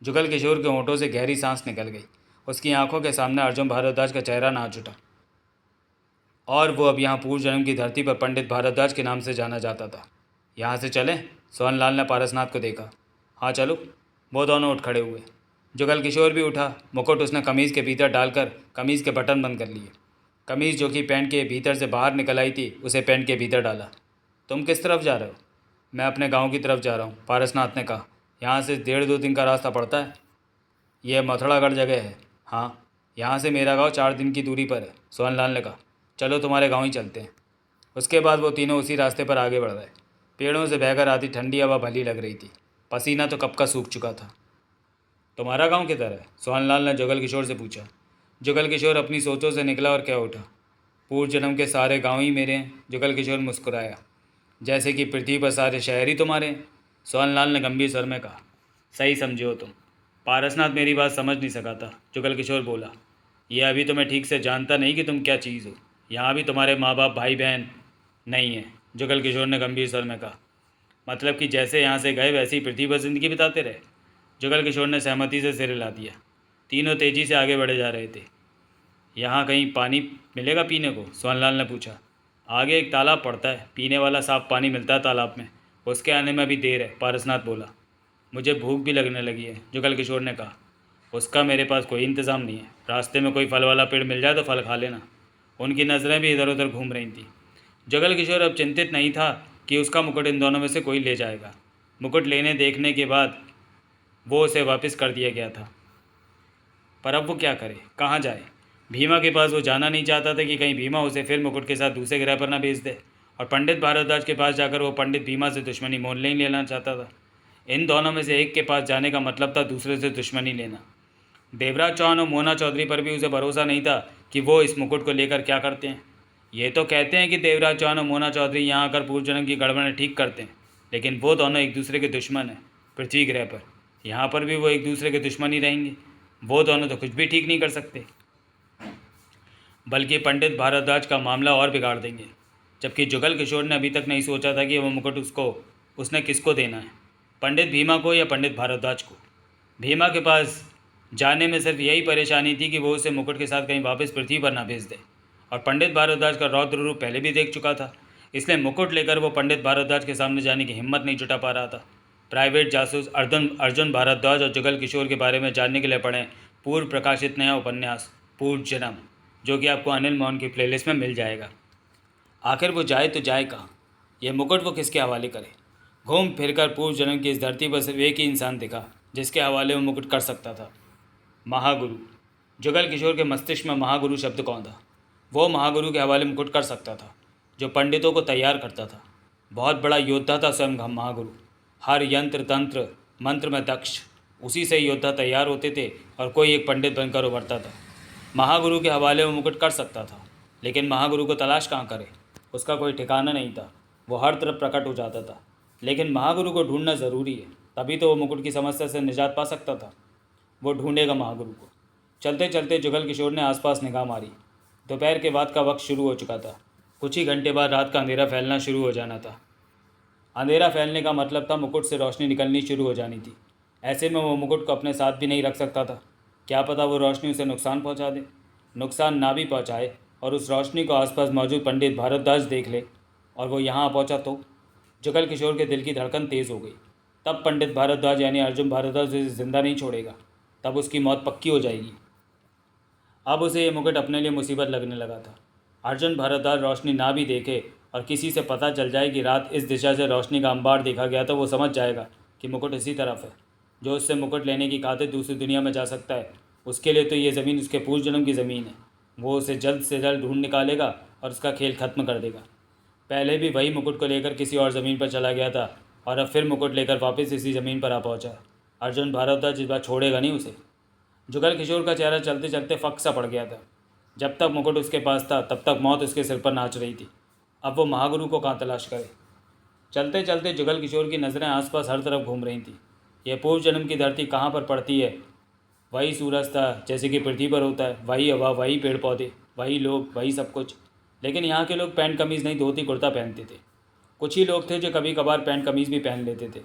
जुगल किशोर के होंठों से गहरी सांस निकल गई। उसकी आंखों के सामने अर्जुन भारद्वाज का चेहरा नाच उठा, और वो अब यहाँ पूर्व जन्म की धरती पर पंडित भारद्वाज के नाम से जाना जाता था। यहाँ से चलें? सोहनलाल ने पारसनाथ को देखा। हाँ चलो। वो दोनों उठ खड़े हुए। जुगल किशोर भी उठा। मुकुट उसने कमीज़ के भीतर डालकर कमीज़ के बटन बंद कर लिए। कमीज़ जो कि पैंट के भीतर से बाहर निकल आई थी उसे पैंट के भीतर डाला। तुम किस तरफ जा रहे हो? मैं अपने गांव की तरफ जा रहा हूँ, पारसनाथ ने कहा। यहाँ से 1.5-2 दिन का रास्ता पड़ता है। यह मथुरागढ़ जगह है। हाँ, यहाँ से मेरा गांव 4 दिन की दूरी पर है, सोहनलाल ने कहा। चलो तुम्हारे गांव ही चलते हैं। उसके बाद वो तीनों उसी रास्ते पर आगे बढ़ गए। पेड़ों से बहकर आती ठंडी हवा भली लग रही थी। पसीना तो कब का सूख चुका था। तुम्हारा गांव किधर है? सोहनलाल ने जुगल किशोर से पूछा। जुगल किशोर अपनी सोचों से निकला और कह उठा, पूर्व जन्म के सारे गांव ही मेरे हैं। जुगल किशोर मुस्कुराया। जैसे कि पृथ्वी पर सारे शहर ही तुम्हारे हैं, सोहनलाल ने गंभीर स्वर में कहा। सही समझे हो तुम। पारसनाथ मेरी बात समझ नहीं सका था। जुगल किशोर बोला, यह अभी तो मैं ठीक से जानता नहीं कि तुम क्या चीज़ हो। यहाँ भी तुम्हारे माँ बाप भाई बहन नहीं हैं। जुगल किशोर ने गंभीर स्वर में कहा। मतलब कि जैसे यहाँ से गए वैसे ही पृथ्वी पर ज़िंदगी बिताते रहे। जुगल किशोर ने सहमति से सिर हिला दिया। तीनों तेज़ी से आगे बढ़े जा रहे थे। यहाँ कहीं पानी मिलेगा पीने को? सोहनलाल ने पूछा। आगे एक तालाब पड़ता है, पीने वाला साफ पानी मिलता है तालाब में। उसके आने में अभी देर है, पारसनाथ बोला। मुझे भूख भी लगने लगी है, जुगल किशोर ने कहा। उसका मेरे पास कोई इंतज़ाम नहीं है। रास्ते में कोई फल वाला पेड़ मिल जाए तो फल खा लेना। उनकी नज़रें भी इधर उधर घूम रही थीं। जुगल किशोर अब चिंतित नहीं था कि उसका मुकुट इन दोनों में से कोई ले जाएगा। मुकुट लेने देखने के बाद वो उसे वापस कर दिया गया था। पर अब वो क्या करे, कहाँ जाए? भीमा के पास वो जाना नहीं चाहता था कि कहीं भीमा उसे फिर मुकुट के साथ दूसरे ग्रह पर ना भेज दे। और पंडित भारद्वाज के पास जाकर वो पंडित भीमा से दुश्मनी मोल नहीं लेना चाहता था। इन दोनों में से एक के पास जाने का मतलब था दूसरे से दुश्मनी लेना। देवराज चौहान और मोना चौधरी पर भी उसे भरोसा नहीं था कि वो इस मुकुट को लेकर क्या करते हैं। ये तो कहते हैं कि देवराज चौहान और मोना चौधरी यहाँ आकर पूर्व जन्म की गड़बड़ें ठीक करते हैं, लेकिन वो दोनों एक दूसरे के दुश्मन हैं। पृथ्वी ग्रह पर, यहाँ पर भी वो एक दूसरे के दुश्मन ही रहेंगे। वो दोनों तो कुछ भी ठीक नहीं कर सकते, बल्कि पंडित भारद्वाज का मामला और बिगाड़ देंगे। जबकि जुगल किशोर ने अभी तक नहीं सोचा था कि वह मुकुट उसने किसको देना है, पंडित भीमा को या पंडित भारद्वाज को। भीमा के पास जाने में सिर्फ यही परेशानी थी कि वो उसे मुकुट के साथ कहीं वापस पृथ्वी पर ना भेज दे। और पंडित भारद्वाज का रौद्र रूप पहले भी देख चुका था, इसलिए मुकुट लेकर वो पंडित भारद्वाज के सामने जाने की हिम्मत नहीं जुटा पा रहा था। प्राइवेट जासूस अर्जुन भारद्वाज और जुगल किशोर के बारे में जानने के लिए पढ़ें पूर्व प्रकाशित नया उपन्यास पूर्व जन्म, जो कि आपको अनिल मोहन की प्लेलिस्ट में मिल जाएगा। आखिर वो जाए तो जाए कहाँ? यह मुकुट वो किसके हवाले करे? घूम फिरकर पूर्व जन्म की इस धरती पर सिर्फ एक ही इंसान दिखा जिसके हवाले वो मुकुट कर सकता था, महागुरु। जुगल किशोर के मस्तिष्क में महागुरु शब्द कौन था? वो महागुरु के हवाले मुकुट कर सकता था, जो पंडितों को तैयार करता था। बहुत बड़ा योद्धा था स्वयं महागुरु। हर यंत्र तंत्र मंत्र में दक्ष, उसी से योद्धा तैयार होते थे और कोई एक पंडित बनकर उभरता था। महागुरु के हवाले वो मुकुट कर सकता था, लेकिन महागुरु को तलाश कहाँ करे? उसका कोई ठिकाना नहीं था। वो हर तरफ प्रकट हो जाता था, लेकिन महागुरु को ढूंढना ज़रूरी है, तभी तो वो मुकुट की समस्या से निजात पा सकता था। वो ढूंढेगा महागुरु को। चलते चलते जुगल किशोर ने आसपास निगाह मारी। दोपहर के बाद का वक्त शुरू हो चुका था। कुछ ही घंटे बाद रात का अंधेरा फैलना शुरू हो जाना था। अंधेरा फैलने का मतलब था मुकुट से रोशनी निकलनी शुरू हो जानी थी। ऐसे में वो मुकुट को अपने साथ भी नहीं रख सकता था। क्या पता वो रोशनी उसे नुकसान पहुंचा दे। नुकसान ना भी पहुंचाए और उस रोशनी को आसपास मौजूद पंडित भारद्वाज देख ले और वो यहाँ पहुंचा तो? जुगल किशोर के दिल की धड़कन तेज़ हो गई। तब पंडित भारद्वाज यानी अर्जुन भारद्वाज उसे जिंदा नहीं छोड़ेगा, तब उसकी मौत पक्की हो जाएगी। अब उसे ये मुकुट अपने लिए मुसीबत लगने लगा था। अर्जुन भारद्वाज रोशनी ना भी देखे और किसी से पता चल जाए कि रात इस दिशा से रोशनी का अंबार देखा गया तो वो समझ जाएगा कि मुकुट इसी तरफ है। जो उससे मुकुट लेने की खातिर दूसरी दुनिया में जा सकता है, उसके लिए तो ये ज़मीन उसके पूर्व जन्म की ज़मीन है। वो उसे जल्द से जल्द ढूंढ निकालेगा और उसका खेल ख़त्म कर देगा। पहले भी वही मुकुट को लेकर किसी और ज़मीन पर चला गया था और अब फिर मुकुट लेकर वापस इसी ज़मीन पर आ पहुंचा। अर्जुन भारद्वाज इस बार छोड़ेगा नहीं उसे। जुगल किशोर का चेहरा चलते चलते फक सा पड़ गया था। जब तक मुकुट उसके पास था तब तक मौत उसके सिर पर नाच रही थी। अब वो महागुरु को कहाँ तलाश करे? चलते चलते जुगल किशोर की नज़रें आसपास हर तरफ घूम रही थीं। यह पूर्व जन्म की धरती कहाँ पर पड़ती है? वही सूरज था जैसे कि पृथ्वी पर होता है, वही हवा, वही पेड़ पौधे, वही लोग, वही सब कुछ। लेकिन यहाँ के लोग पैंट कमीज़ नहीं धोती कुर्ता पहनते थे। कुछ ही लोग थे जो कभी कभार पैंट कमीज़ भी पहन लेते थे।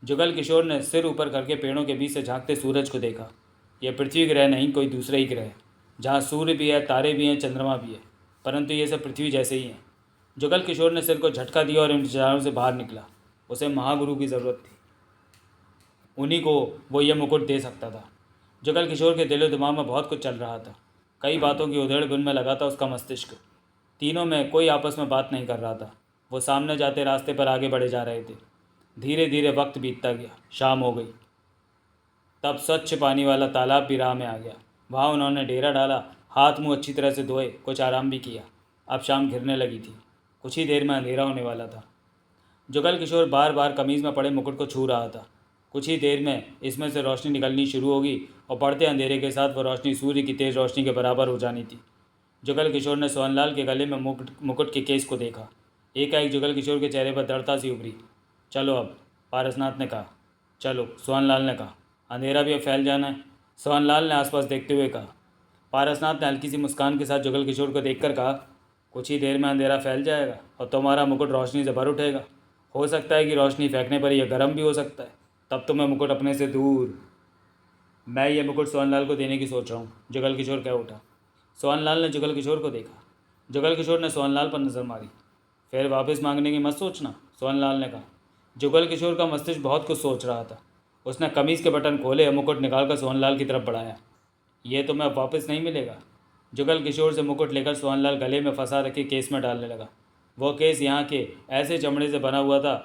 जुगल किशोर ने सिर ऊपर करके पेड़ों के बीच से झांकते सूरज को देखा। यह पृथ्वी ग्रह नहीं, कोई दूसरा ही ग्रह है, जहाँ सूर्य भी है, तारे भी हैं, चंद्रमा भी है, परंतु ये सब पृथ्वी जैसे ही हैं। जुगल किशोर ने सिर को झटका दिया और इन विचारों से बाहर निकला। उसे महागुरु की ज़रूरत थी, उन्हीं को वो ये मुकुट दे सकता था। जुगल किशोर के दिलो दिमाग में बहुत कुछ चल रहा था। कई बातों की उधेड़ बुन में लगा था उसका मस्तिष्क। तीनों में कोई आपस में बात नहीं कर रहा था। वो सामने जाते रास्ते पर आगे बढ़े जा रहे थे। धीरे धीरे वक्त बीतता गया, शाम हो गई। तब स्वच्छ पानी वाला तालाब भी राह में आ गया। वहाँ उन्होंने डेरा डाला, हाथ मुंह अच्छी तरह से धोए, कुछ आराम भी किया। अब शाम घिरने लगी थी। कुछ ही देर में अंधेरा होने वाला था। जुगल किशोर बार बार कमीज़ में पड़े मुकुट को छू रहा था। कुछ ही देर में इसमें से रोशनी निकलनी शुरू होगी और बढ़ते अंधेरे के साथ वह रोशनी सूर्य की तेज़ रोशनी के बराबर हो जानी थी। जुगल किशोर ने सोहनलाल के गले में मुकुट के केस को देखा। एकाएक जुगल किशोर के चेहरे पर दृढ़ता सी उभरी। चलो अब, पारसनाथ ने कहा। चलो, सोहनलाल ने कहा। अंधेरा भी अब फैल जाना है, सोहनलाल ने आसपास देखते हुए कहा। पारसनाथ ने हल्की सी मुस्कान के साथ जुगल किशोर को देखकर कहा, कुछ ही देर में अंधेरा फैल जाएगा और तुम्हारा मुकुट रोशनी से भर उठेगा। हो सकता है कि रोशनी फेंकने पर यह गर्म भी हो सकता है, तब तो मैं मुकुट अपने से दूर। मैं ये मुकुट सोहनलाल को देने की सोच रहा हूँ, जुगल किशोर कह उठा। सोहनलाल ने जुगल किशोर को देखा। जुगल किशोर ने सोहनलाल पर नज़र मारी। फिर वापस मांगने की मत सोचना, सोहनलाल ने कहा। जुगल किशोर का मस्तिष्क बहुत कुछ सोच रहा था। उसने कमीज़ के बटन खोले और मुकुट निकालकर सोहनलाल की तरफ बढ़ाया। ये तो मैं वापस नहीं मिलेगा। जुगल किशोर से मुकुट लेकर सोहनलाल गले में फंसा रखे केस में डालने लगा। वो केस यहाँ के ऐसे चमड़े से बना हुआ था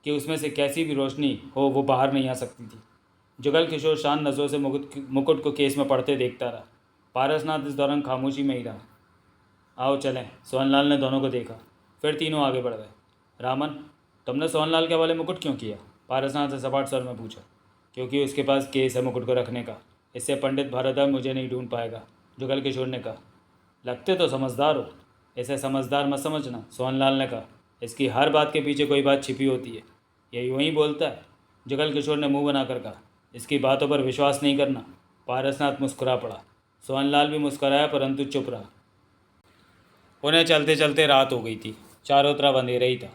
कि उसमें से कैसी भी रोशनी हो वो बाहर नहीं आ सकती थी। जुगल किशोर शांत नज़रों से मुकुट को केस में पड़ते देखता रहा। पारसनाथ इस दौरान खामोशी में ही रहा। आओ चलें, सोहनलाल ने दोनों को देखा। फिर तीनों आगे बढ़ गए। रामन, तुमने सोहनलाल के हवाले मुकुट क्यों किया? पारसनाथ ने सपाट स्वर में पूछा। क्योंकि उसके पास केस है मुकुट को रखने का। इससे पंडित भारद्वाज मुझे नहीं ढूंढ पाएगा, जुगल किशोर ने कहा। लगते तो समझदार हो। इसे समझदार मत समझना, सोहनलाल ने कहा। इसकी हर बात के पीछे कोई बात छिपी होती है। ये यूँ ही बोलता है, जुगल किशोर ने मुंह बनाकर कहा। इसकी बातों पर विश्वास नहीं करना। पारसनाथ मुस्कुरा पड़ा। सोहनलाल भी मुस्कुराया, परंतु चुप रहा। उन्हें चलते चलते रात हो गई थी। चारों तरफ अंधेरा ही था।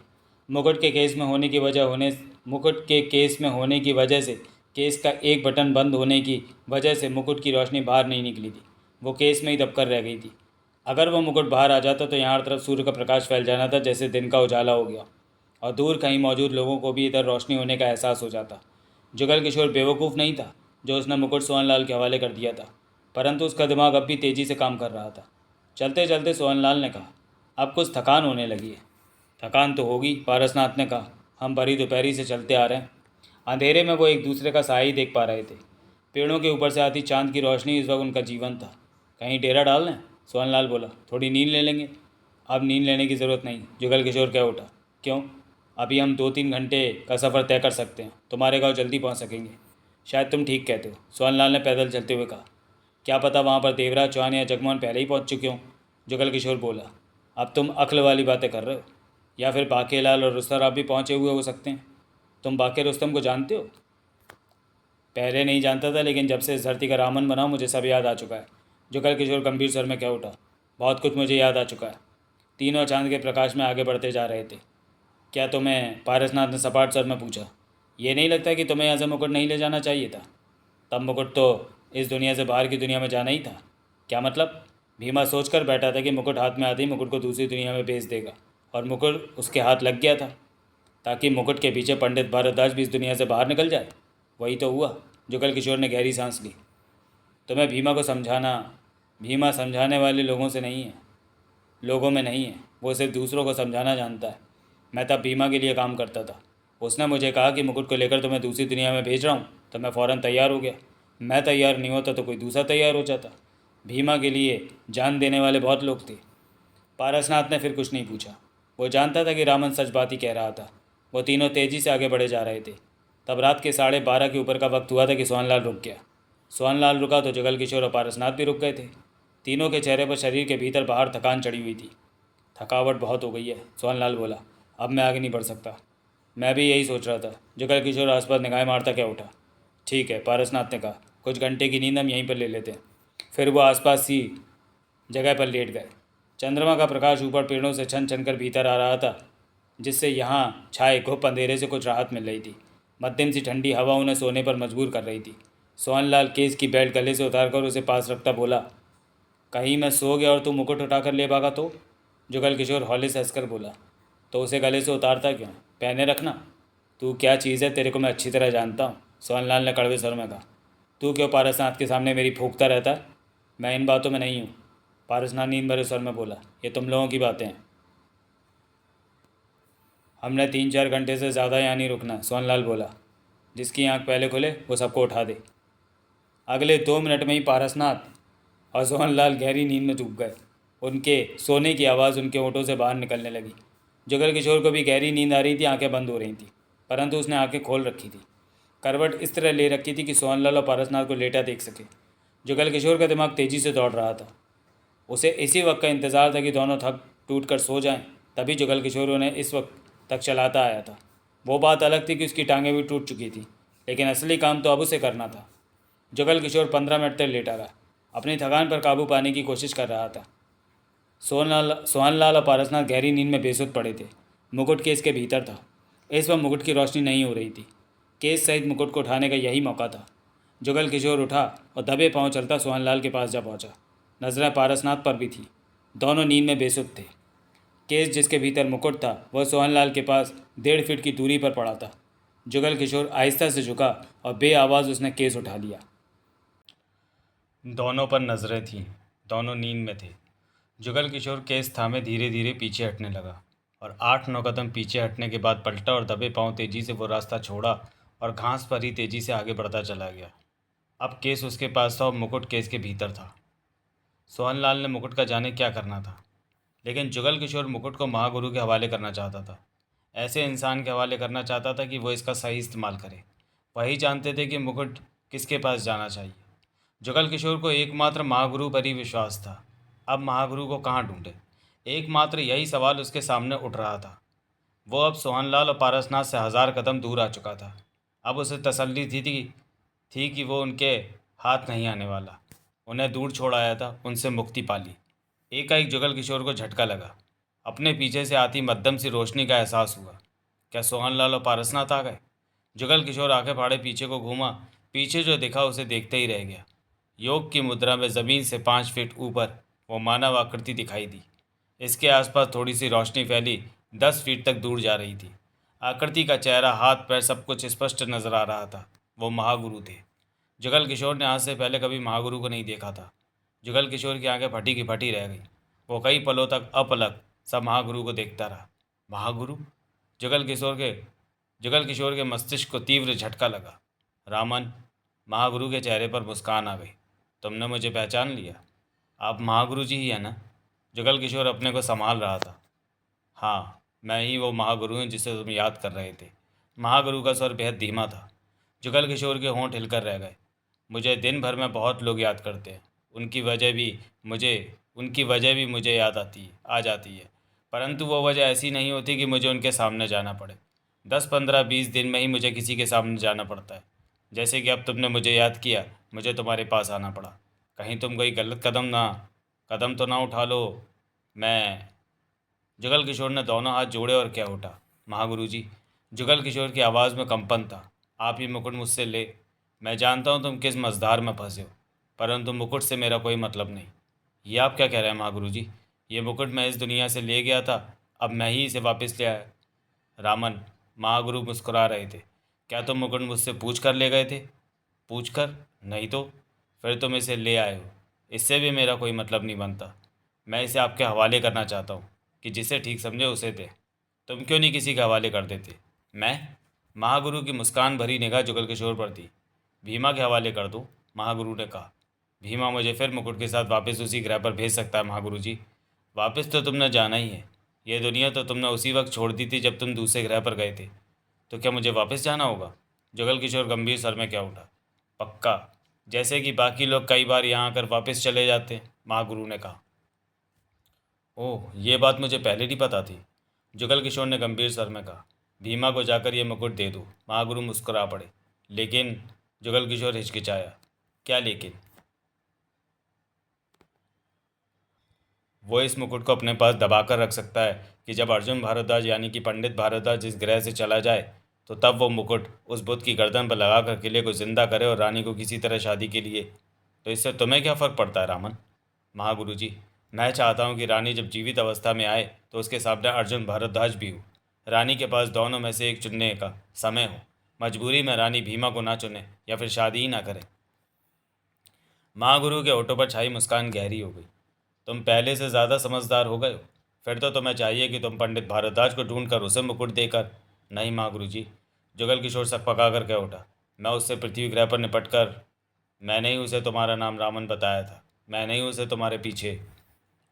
मुकुट के केस में होने की वजह से केस का एक बटन बंद होने की वजह से मुकुट की रोशनी बाहर नहीं निकली थी। वो केस में ही दबकर रह गई थी। अगर वो मुकुट बाहर आ जाता तो यहाँ हर तरफ सूर्य का प्रकाश फैल जाना था, जैसे दिन का उजाला हो गया, और दूर कहीं मौजूद लोगों को भी इधर रोशनी होने का एहसास हो जाता। जुगल किशोर बेवकूफ़ नहीं था जो उसने मुकुट सोहनलाल के हवाले कर दिया था, परंतु उसका दिमाग अब भी तेज़ी से काम कर रहा था। चलते चलते सोहनलाल ने कहा, अब कुछ थकान होने लगी है। थकान तो होगी, पारसनाथ ने कहा। हम भरी दोपहरी से चलते आ रहे हैं। अंधेरे में वो एक दूसरे का साया ही देख पा रहे थे। पेड़ों के ऊपर से आती चांद की रोशनी इस वक्त उनका जीवन था। कहीं डेरा डाल लें, सोहनलाल बोला। थोड़ी नींद ले लेंगे। अब नींद लेने की ज़रूरत नहीं, जुगल किशोर कह उठा। क्यों? अभी हम 2-3 घंटे का सफ़र तय कर सकते हैं। तुम्हारे गांव जल्दी पहुंच सकेंगे। शायद तुम ठीक कहते हो, सोहनलाल ने पैदल चलते हुए कहा। क्या पता वहाँ पर देवराज चौहान या जगमोहन पहले ही पहुँच चुके हों, जुगल किशोर बोला। अब तुम अक्ल वाली बातें कर रहे हो। या फिर बाकेलाल और रुस्तम आप भी पहुँचे हुए हो सकते हैं। तुम बाके रुस्तम को जानते हो? पहले नहीं जानता था, लेकिन जब से इस धरती का रामन बना मुझे सब याद आ चुका है, जुगल किशोर गंभीर स्वर में कह उठा। बहुत कुछ मुझे याद आ चुका है। तीनों चांद के प्रकाश में आगे बढ़ते जा रहे थे। क्या तुम्हें, पारसनाथ ने सपाट स्वर में पूछा, ये नहीं लगता कि तुम्हें यहाँ से मुकुट नहीं ले जाना चाहिए था? तब मुकुट तो इस दुनिया से बाहर की दुनिया में जाना ही था। क्या मतलब? भीमा सोचकर बैठा था कि मुकुट हाथ में आते ही मुकुट को दूसरी दुनिया में भेज देगा, और मुकुट उसके हाथ लग गया था ताकि मुकुट के पीछे पंडित भारद्वाज भी इस दुनिया से बाहर निकल जाए। वही तो हुआ। जुगल किशोर ने गहरी सांस ली। तुम्हें भीमा समझाने वाले लोगों में नहीं है। वो सिर्फ दूसरों को समझाना जानता है। मैं तब भीमा के लिए काम करता था। उसने मुझे कहा कि मुकुट को लेकर तुम्हें दूसरी दुनिया में भेज रहा हूँ, तो मैं फ़ौरन तैयार हो गया। मैं तैयार नहीं होता तो कोई दूसरा तैयार हो जाता। भीमा के लिए जान देने वाले बहुत लोग थे। पारसनाथ ने फिर कुछ नहीं पूछा। वो जानता था कि रामन सच बात ही कह रहा था। वो तीनों तेज़ी से आगे बढ़े जा रहे थे। तब रात के 12:30 के ऊपर का वक्त हुआ था कि सोहनलाल रुक गया। सोहनलाल रुका तो जुगल किशोर और पारसनाथ भी रुक गए थे। तीनों के चेहरे पर शरीर के भीतर बाहर थकान चढ़ी हुई थी। थकावट बहुत हो गई है, सोहनलाल बोला। अब मैं आगे नहीं बढ़ सकता। मैं भी यही सोच रहा था, जुगल किशोर आसपास निगाहें मारता क्या उठा। ठीक है, पारसनाथ ने कहा। कुछ घंटे की नींद हम यहीं पर ले लेते हैं। फिर वो आसपास सी जगह पर लेट गए। चंद्रमा का प्रकाश ऊपर पेड़ों से छन छन कर भीतर आ रहा था, जिससे यहाँ छाए घुप अंधेरे से कुछ राहत मिल रही थी। मध्यम सी ठंडी हवा उन्हें सोने पर मजबूर कर रही थी। सोहनलाल केस की बेल्ट गले से उतारकर उसे पास रखता बोला, कहीं मैं सो गया और तू मुकुट उठाकर ले भागा तो? जुगल किशोर हौले से हंसकर बोला, तो उसे गले से उतारता क्यों? पहने रखना। तू क्या चीज़ है, तेरे को मैं अच्छी तरह जानता हूँ, सोहनलाल ने कड़वे स्वर में कहा। तू क्यों पारसनाथ के सामने मेरी फूंकता रहता है? मैं इन बातों में नहीं हूँ, पारसनाथ नींद भरे स्वर में बोला। ये तुम लोगों की बातें हैं। हमने 3-4 घंटे से ज़्यादा यहाँ नहीं रुकना, सोहनलाल बोला। जिसकी आँख पहले खुले वो सबको उठा दे। अगले 2 मिनट में ही पारसनाथ और सोहनलाल गहरी नींद में डूब गए। उनके सोने की आवाज़ उनके होठों से बाहर निकलने लगी। जुगल किशोर को भी गहरी नींद आ रही थी, आंखें बंद हो रही थीं, परंतु उसने आंखें खोल रखी थी। करवट इस तरह ले रखी थी कि सोहनलाल और पारसनाथ को लेटा देख सके। जुगल किशोर का दिमाग तेज़ी से दौड़ रहा था। उसे इसी वक्त का इंतज़ार था कि दोनों थक टूट कर सो जाएं, तभी जुगल किशोर उन्हें इस वक्त तक चलाता आया था। वो बात अलग थी कि उसकी टांगें भी टूट चुकी थी, लेकिन असली काम तो अब उसे करना था। जुगल किशोर 15 मिनट तक लेटा रहा, अपनी थकान पर काबू पाने की कोशिश कर रहा था। सोहनलाल और पारसनाथ गहरी नींद में बेसुध पड़े थे। मुकुट केस के भीतर था। इस वक्त मुकुट की रोशनी नहीं हो रही थी। केस सहित मुकुट को उठाने का यही मौका था। जुगल किशोर उठा और दबे पांव चलता सोहनलाल के पास जा पहुंचा। नजरें पारसनाथ पर भी थी। दोनों नींद में बेसुध थे। केस जिसके भीतर मुकुट था वह सोहनलाल के पास 1.5 फीट की दूरी पर पड़ा था। जुगल किशोर आहिस्ता से झुका और बेआवाज़ उसने केस उठा लिया। दोनों पर नज़रें थीं, दोनों नींद में थे। जुगल किशोर केस थामे धीरे धीरे पीछे हटने लगा और 8-9 कदम पीछे हटने के बाद पलटा और दबे पांव तेजी से वो रास्ता छोड़ा और घास पर ही तेजी से आगे बढ़ता चला गया। अब केस उसके पास था और मुकुट केस के भीतर था। सोहनलाल ने मुकुट का जाने क्या करना था, लेकिन जुगल किशोर मुकुट को महागुरु के हवाले करना चाहता था। ऐसे इंसान के हवाले करना चाहता था कि वो इसका सही इस्तेमाल करे। वही जानते थे कि मुकुट किसके पास जाना चाहिए। जुगल किशोर को एकमात्र महागुरु पर ही विश्वास था। अब महागुरु को कहाँ ढूंढे, एकमात्र यही सवाल उसके सामने उठ रहा था। वो अब सोहनलाल और पारसनाथ से 1000 कदम दूर आ चुका था। अब उसे तसल्ली थी कि वो उनके हाथ नहीं आने वाला। उन्हें दूर छोड़ आया था, उनसे मुक्ति पाली। एकाएक जुगल किशोर को झटका लगा। अपने पीछे से आती मध्यम सी रोशनी का एहसास हुआ। क्या सोहनलाल और पारसनाथ आ गए? जुगल किशोर आंखें फाड़े पीछे को घूमा। पीछे जो दिखा उसे देखते ही रह गया। योग की मुद्रा में ज़मीन से 5 फीट ऊपर वो मानव आकृति दिखाई दी। इसके आसपास थोड़ी सी रोशनी फैली 10 फीट तक दूर जा रही थी। आकृति का चेहरा, हाथ पैर सब कुछ स्पष्ट नजर आ रहा था। वो महागुरु थे। जुगल किशोर ने आज से पहले कभी महागुरु को नहीं देखा था। जुगल किशोर की आंखें फटी की फटी रह गई। वो कई पलों तक अपलक सब महागुरु को देखता रहा। महागुरु? जुगल किशोर के जुगल किशोर के मस्तिष्क को तीव्र झटका लगा। रामन, महागुरु के चेहरे पर मुस्कान आ गई। तुमने मुझे पहचान लिया? आप महागुरु जी ही है ना? जुगल किशोर अपने को संभाल रहा था। हाँ, मैं ही वो महागुरु हूँ जिसे तुम याद कर रहे थे। महागुरु का स्वर बेहद धीमा था। जुगल किशोर के होंठ हिलकर रह गए। मुझे दिन भर में बहुत लोग याद करते हैं। उनकी वजह भी मुझे याद आ जाती है। परंतु वो वजह ऐसी नहीं होती कि मुझे उनके सामने जाना पड़े। 10, 15, 20 दिन में ही मुझे किसी के सामने जाना पड़ता है। जैसे कि अब तुमने मुझे याद किया, मुझे तुम्हारे पास आना पड़ा। कहीं तुम कोई गलत कदम तो ना उठा लो। मैं जुगल किशोर ने दोनों हाथ जोड़े और क्या उठा। महागुरु जी। जुगल किशोर की आवाज़ में कंपन था। आप ये मुकुट मुझसे ले। मैं जानता हूँ तुम किस मझधार में फंसे हो, परंतु मुकुट से मेरा कोई मतलब नहीं। ये आप क्या कह रहे हैं महागुरु जी? ये मुकुट मैं इस दुनिया से ले गया था, अब मैं ही इसे वापस ले आया। रामन, महागुरु मुस्कुरा रहे थे। क्या तुम मुकुट मुझसे पूछ कर ले गए थे? पूछ कर? नहीं तो फिर तुम इसे ले आए हो। इससे भी मेरा कोई मतलब नहीं बनता। मैं इसे आपके हवाले करना चाहता हूँ कि जिसे ठीक समझे उसे दे। तुम क्यों नहीं किसी के हवाले कर देते? मैं? महागुरु की मुस्कान भरी निगाह जुगल किशोर पर थी। भीमा के हवाले कर दो, महागुरु ने कहा। भीमा मुझे फिर मुकुट के साथ वापस उसी ग्रह पर भेज सकता है महागुरु जी। वापस तो तुमने जाना ही है। ये दुनिया तो तुमने उसी वक्त छोड़ दी थी जब तुम दूसरे ग्रह पर गए थे। तो क्या मुझे वापस जाना होगा? जुगल किशोर गंभीर स्वर में क्या उठा। पक्का, जैसे कि बाकी लोग कई बार यहाँ आकर वापस चले जाते हैं, महागुरु ने कहा। ओह, ये बात मुझे पहले नहीं पता थी, जुगल किशोर ने गंभीर स्वर में कहा। भीमा को जाकर ये मुकुट दे दो। महागुरु मुस्कुरा पड़े। लेकिन? जुगल किशोर हिचकिचाया। क्या लेकिन? वो इस मुकुट को अपने पास दबाकर रख सकता है कि जब अर्जुन भारद्वाज यानी कि पंडित भारद्वाज इस ग्रह से चला जाए तो तब वो मुकुट उस बुत की गर्दन पर लगाकर किले को जिंदा करे और रानी को किसी तरह शादी के लिए। तो इससे तुम्हें क्या फ़र्क पड़ता है रामन? महागुरु जी, मैं चाहता हूँ कि रानी जब जीवित अवस्था में आए तो उसके सामने अर्जुन भारद्वाज भी हो। रानी के पास दोनों में से एक चुनने का समय हो। मजबूरी में रानी भीमा को ना चुने या फिर शादी ही ना करे। महागुरु के होठों पर छाई मुस्कान गहरी हो गई। तुम पहले से ज़्यादा समझदार हो गए हो। फिर तो तुम्हें चाहिए कि तुम पंडित भारद्वाज को ढूंढ कर उसे मुकुट देकर। नहीं महागुरु जी, जुगल किशोर सकपका कर कह उठा। मैं उससे पृथ्वी ग्रह पर निपट कर। मैंने ही उसे तुम्हारा नाम रामन बताया था। मैंने ही उसे तुम्हारे पीछे।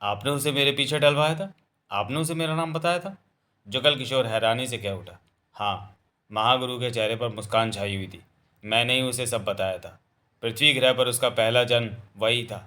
आपने उसे मेरे पीछे डलवाया था? आपने उसे मेरा नाम बताया था? जुगल किशोर हैरानी से कह उठा। हाँ, महागुरु के चेहरे पर मुस्कान छाई हुई थी। मैंने ही उसे सब बताया था। पृथ्वी ग्रह पर उसका पहला जन्म वही था।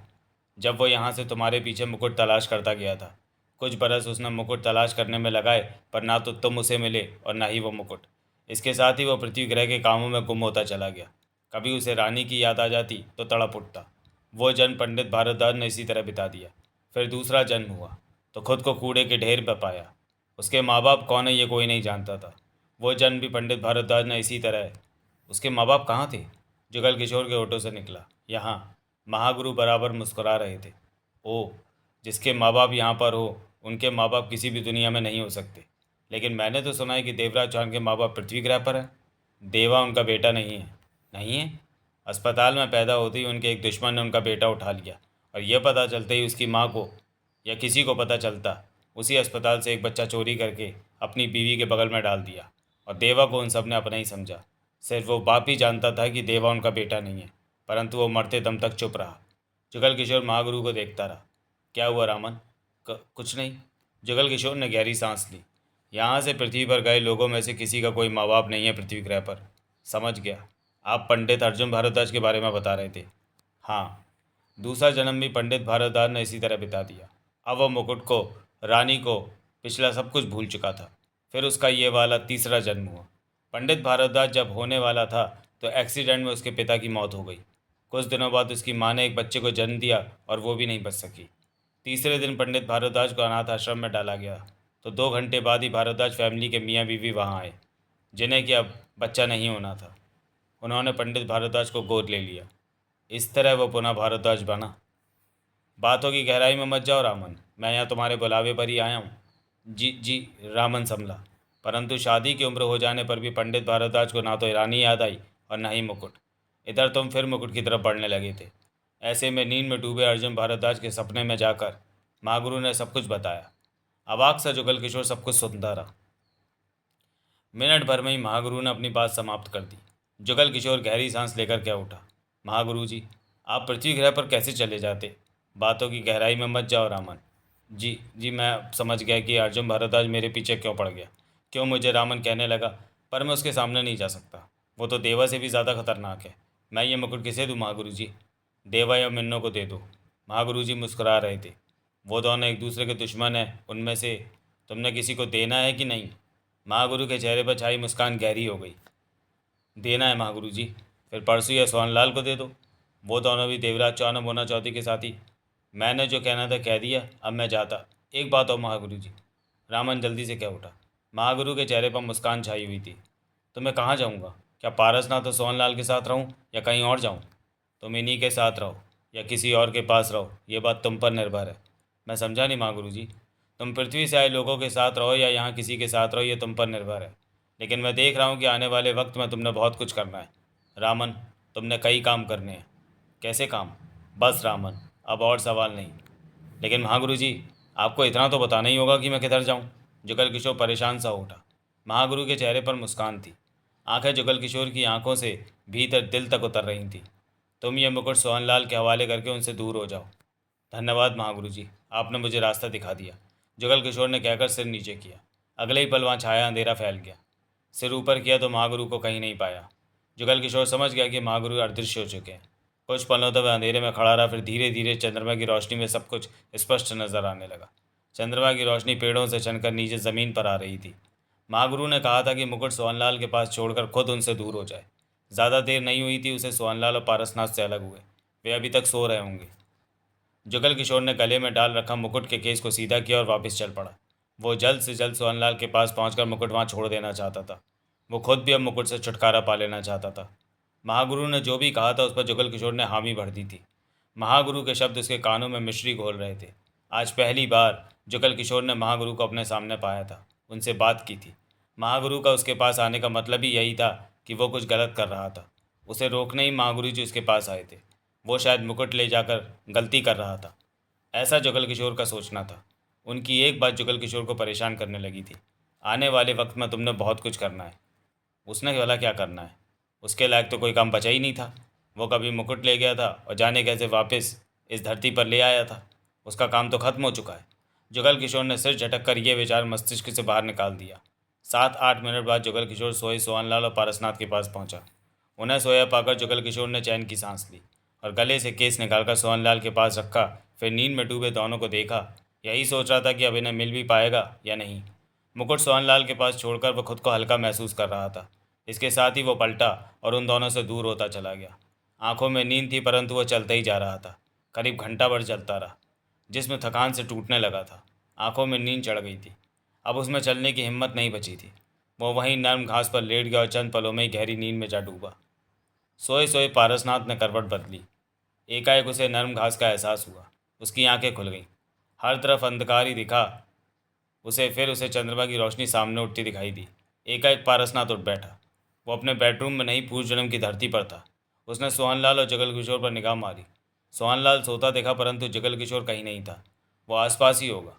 जब वो यहाँ से तुम्हारे पीछे मुकुट तलाश करता गया था। कुछ बरस उसने मुकुट तलाश करने में लगाए, पर ना तो तुम उसे मिले और ना ही वो मुकुट। इसके साथ ही वो पृथ्वी ग्रह के कामों में गुम होता चला गया। कभी उसे रानी की याद आ जाती तो तड़प उठता। वो जन्म पंडित भारद्वाज ने इसी तरह बिता दिया। फिर दूसरा जन्म हुआ तो खुद को कूड़े के ढेर पर पाया। उसके माँ बाप कौन है ये कोई नहीं जानता था। वो जन्म भी पंडित भारद्वाज ने इसी तरह। उसके माँ बाप कहाँ थे? जुगल किशोर के होठों से निकला, यहाँ। महागुरु बराबर मुस्कुरा रहे थे। ओ, जिसके माँ बाप यहाँ पर हो, उनके माँ बाप किसी भी दुनिया में नहीं हो सकते। लेकिन मैंने तो सुना है कि देवराज चौहान के माँ बाप पृथ्वी ग्रह पर हैं। देवा उनका बेटा नहीं है। नहीं है? अस्पताल में पैदा होते ही उनके एक दुश्मन ने उनका बेटा उठा लिया, और यह पता चलते ही उसकी माँ को या किसी को पता चलता, उसी अस्पताल से एक बच्चा चोरी करके अपनी बीवी के बगल में डाल दिया। और देवा को उन सब ने अपना ही समझा। सिर्फ वो बाप ही जानता था कि देवा उनका बेटा नहीं है, परंतु वो मरते दम तक चुप रहा। जुगल किशोर महागुरु को देखता रहा। क्या हुआ रामन? कुछ नहीं। जुगल किशोर ने गहरी सांस ली। यहाँ से पृथ्वी पर गए लोगों में से किसी का कोई माँ बाप नहीं है पृथ्वी ग्रह पर। समझ गया। आप पंडित अर्जुन भारद्वाज के बारे में बता रहे थे। हाँ, दूसरा जन्म भी पंडित भारद्वाज ने इसी तरह बिता दिया। अब वह मुकुट को, रानी को, पिछला सब कुछ भूल चुका था। फिर उसका ये वाला तीसरा जन्म हुआ। पंडित भारद्वाज जब होने वाला था तो एक्सीडेंट में उसके पिता की मौत हो गई। कुछ दिनों बाद उसकी माँ ने एक बच्चे को जन्म दिया और वो भी नहीं बच सकी। तीसरे दिन पंडित भारद्वाज को अनाथ आश्रम में डाला गया तो 2 घंटे बाद ही भारद्वाज फैमिली के मियाँ बीवी वहाँ आए, जिन्हें कि अब बच्चा नहीं होना था। उन्होंने पंडित भारद्वाज को गोद ले लिया। इस तरह वो पुनः भारद्वाज बना। बातों की गहराई में मत जाओ रामन, मैं यहाँ तुम्हारे बुलावे पर ही आया हूँ। जी जी, रामन संभला। परंतु शादी की उम्र हो जाने पर भी पंडित भारद्वाज को ना तो रानी याद आई और ना ही मुकुट। इधर तुम फिर मुकुट की तरफ बढ़ने लगे थे। ऐसे में नींद में डूबे अर्जुन भारद्वाज के सपने में जाकर महागुरु ने सब कुछ बताया। अवाक सा जुगल किशोर सब कुछ सुनता रहा। मिनट भर में ही महागुरु ने अपनी बात समाप्त कर दी। जुगल किशोर गहरी सांस लेकर क्या उठा। महागुरु जी, आप पृथ्वी ग्रह पर कैसे चले जाते? बातों की गहराई में मत जाओ रामन। जी जी, मैं समझ गया कि अर्जुन भारद्वाज मेरे पीछे क्यों पड़ गया, क्यों मुझे रामन कहने लगा, पर मैं उसके सामने नहीं जा सकता। वो तो देवा से भी ज़्यादा खतरनाक है। मैं ये मुकुट किसे दूँ महागुरु जी? देवा या मिन्नो को दे दो। महागुरु जी मुस्कुरा रहे थे। वो दोनों एक दूसरे के दुश्मन हैं, उनमें से तुमने किसी को देना है कि नहीं? महागुरु के चेहरे पर छाई मुस्कान गहरी हो गई। देना है महागुरु जी। फिर परसों या सोहनलाल को दे दो। वो दोनों भी देवराज चौहान और मोना चौधरी के साथी। मैंने जो कहना था कह दिया, अब मैं जाता। एक बात हो महागुरु जी। रामन जल्दी से कह उठा। महागुरु के चेहरे पर मुस्कान छाई हुई थी। तो मैं कहाँ जाऊँगा? क्या पारसनाथ और सोहनलाल के साथ रहूँ या कहीं और जाऊँ? तुम इन्हीं के साथ रहो या किसी और के पास रहो, ये बात तुम पर निर्भर है। मैं समझा नहीं महागुरु जी। तुम पृथ्वी से आए लोगों के साथ रहो या यहाँ किसी के साथ रहो, ये तुम पर निर्भर है। लेकिन मैं देख रहा हूँ कि आने वाले वक्त में तुमने बहुत कुछ करना है रामन। तुमने कई काम करने हैं। कैसे काम? बस रामन, अब और सवाल नहीं। लेकिन महागुरु जी, आपको इतना तो बताना ही होगा कि मैं किधर जाऊँ। जुगल किशोर परेशान सा उठा। महागुरु के चेहरे पर मुस्कान थी। आंखें जुगल किशोर की आंखों से भीतर दिल तक उतर रही थीं। तुम ये मुकुट सोहनलाल के हवाले करके उनसे दूर हो जाओ। धन्यवाद महागुरु जी, आपने मुझे रास्ता दिखा दिया। जुगल किशोर ने कहकर सिर नीचे किया। अगले ही पल वहाँ छाया अंधेरा फैल गया। सिर ऊपर किया तो महागुरु को कहीं नहीं पाया। जुगल किशोर समझ गया कि महागुरु अदृश्य हो चुके हैं। कुछ पलों तक वह अंधेरे में खड़ा रहा, फिर धीरे धीरे चंद्रमा की रोशनी में सब कुछ स्पष्ट नजर आने लगा। चंद्रमा की रोशनी पेड़ों से छनकर नीचे ज़मीन पर आ रही थी। महागुरु ने कहा था कि मुकुट सोहनलाल के पास छोड़कर खुद उनसे दूर हो जाए। ज़्यादा देर नहीं हुई थी उसे सोहनलाल और पारसनाथ से अलग हुए। वे अभी तक सो रहे होंगे। जुगल किशोर ने गले में डाल रखा मुकुट के केस को सीधा किया और वापस चल पड़ा। वो जल्द से जल्द सोहनलाल के पास पहुंचकर मुकुट वहां छोड़ देना चाहता था। वो खुद भी अब मुकुट से छुटकारा पा लेना चाहता था। महागुरु ने जो भी कहा था उस पर जुगल किशोर ने हामी भर दी थी। महागुरु के शब्द उसके कानों में मिश्री घोल रहे थे। आज पहली बार जुगल किशोर ने महागुरु को अपने सामने पाया था, उनसे बात की थी। महागुरु का उसके पास आने का मतलब ही यही था कि वो कुछ गलत कर रहा था। उसे रोकने ही महागुरु जी उसके पास आए थे। वो शायद मुकुट ले जाकर गलती कर रहा था, ऐसा जुगल किशोर का सोचना था। उनकी एक बात जुगल किशोर को परेशान करने लगी थी। आने वाले वक्त में तुमने बहुत कुछ करना है। उसने भला क्या करना है? उसके लायक तो कोई काम बचा ही नहीं था। वो कभी मुकुट ले गया था और जाने कैसे वापस इस धरती पर ले आया था। उसका काम तो खत्म हो चुका है। जुगल किशोर ने सिर झटक कर यह विचार मस्तिष्क से बाहर निकाल दिया। 7-8 मिनट बाद जुगल किशोर सोए सोहनलाल और पारसनाथ के पास पहुंचा। उन्हें सोया पाकर जुगल किशोर ने चैन की सांस ली और गले से केस निकालकर सोहनलाल के पास रखा, फिर नींद में डूबे दोनों को देखा। यही सोच रहा था कि अब इन्हें मिल भी पाएगा या नहीं। मुकुट सोहनलाल के पास छोड़कर वह खुद को हल्का महसूस कर रहा था। इसके साथ ही वो पलटा और उन दोनों से दूर होता चला गया। आंखों में नींद थी परंतु वह चलता ही जा रहा था। करीब घंटा भर चलता रहा। जिसमें थकान से टूटने लगा था। आंखों में नींद चढ़ गई थी। अब उसमें चलने की हिम्मत नहीं बची थी। वो वहीं नर्म घास पर लेट गया और चंद पलों में ही गहरी नींद में जा डूबा। सोए सोए पारसनाथ ने करवट बदली। एकाएक उसे नर्म घास का एहसास हुआ। उसकी आंखें खुल गईं। हर तरफ अंधकार ही दिखा फिर उसे चंद्रमा की रोशनी सामने उठती दिखाई दी। एकाएक पारसनाथ उठ बैठा। वो अपने बेडरूम में नहीं, पूर्व जन्म की धरती पर था। उसने सोहनलाल और जगल किशोर पर निगाह मारी। सोहनलाल सोता देखा परंतु जगल किशोर कहीं नहीं था। वो आसपास ही होगा,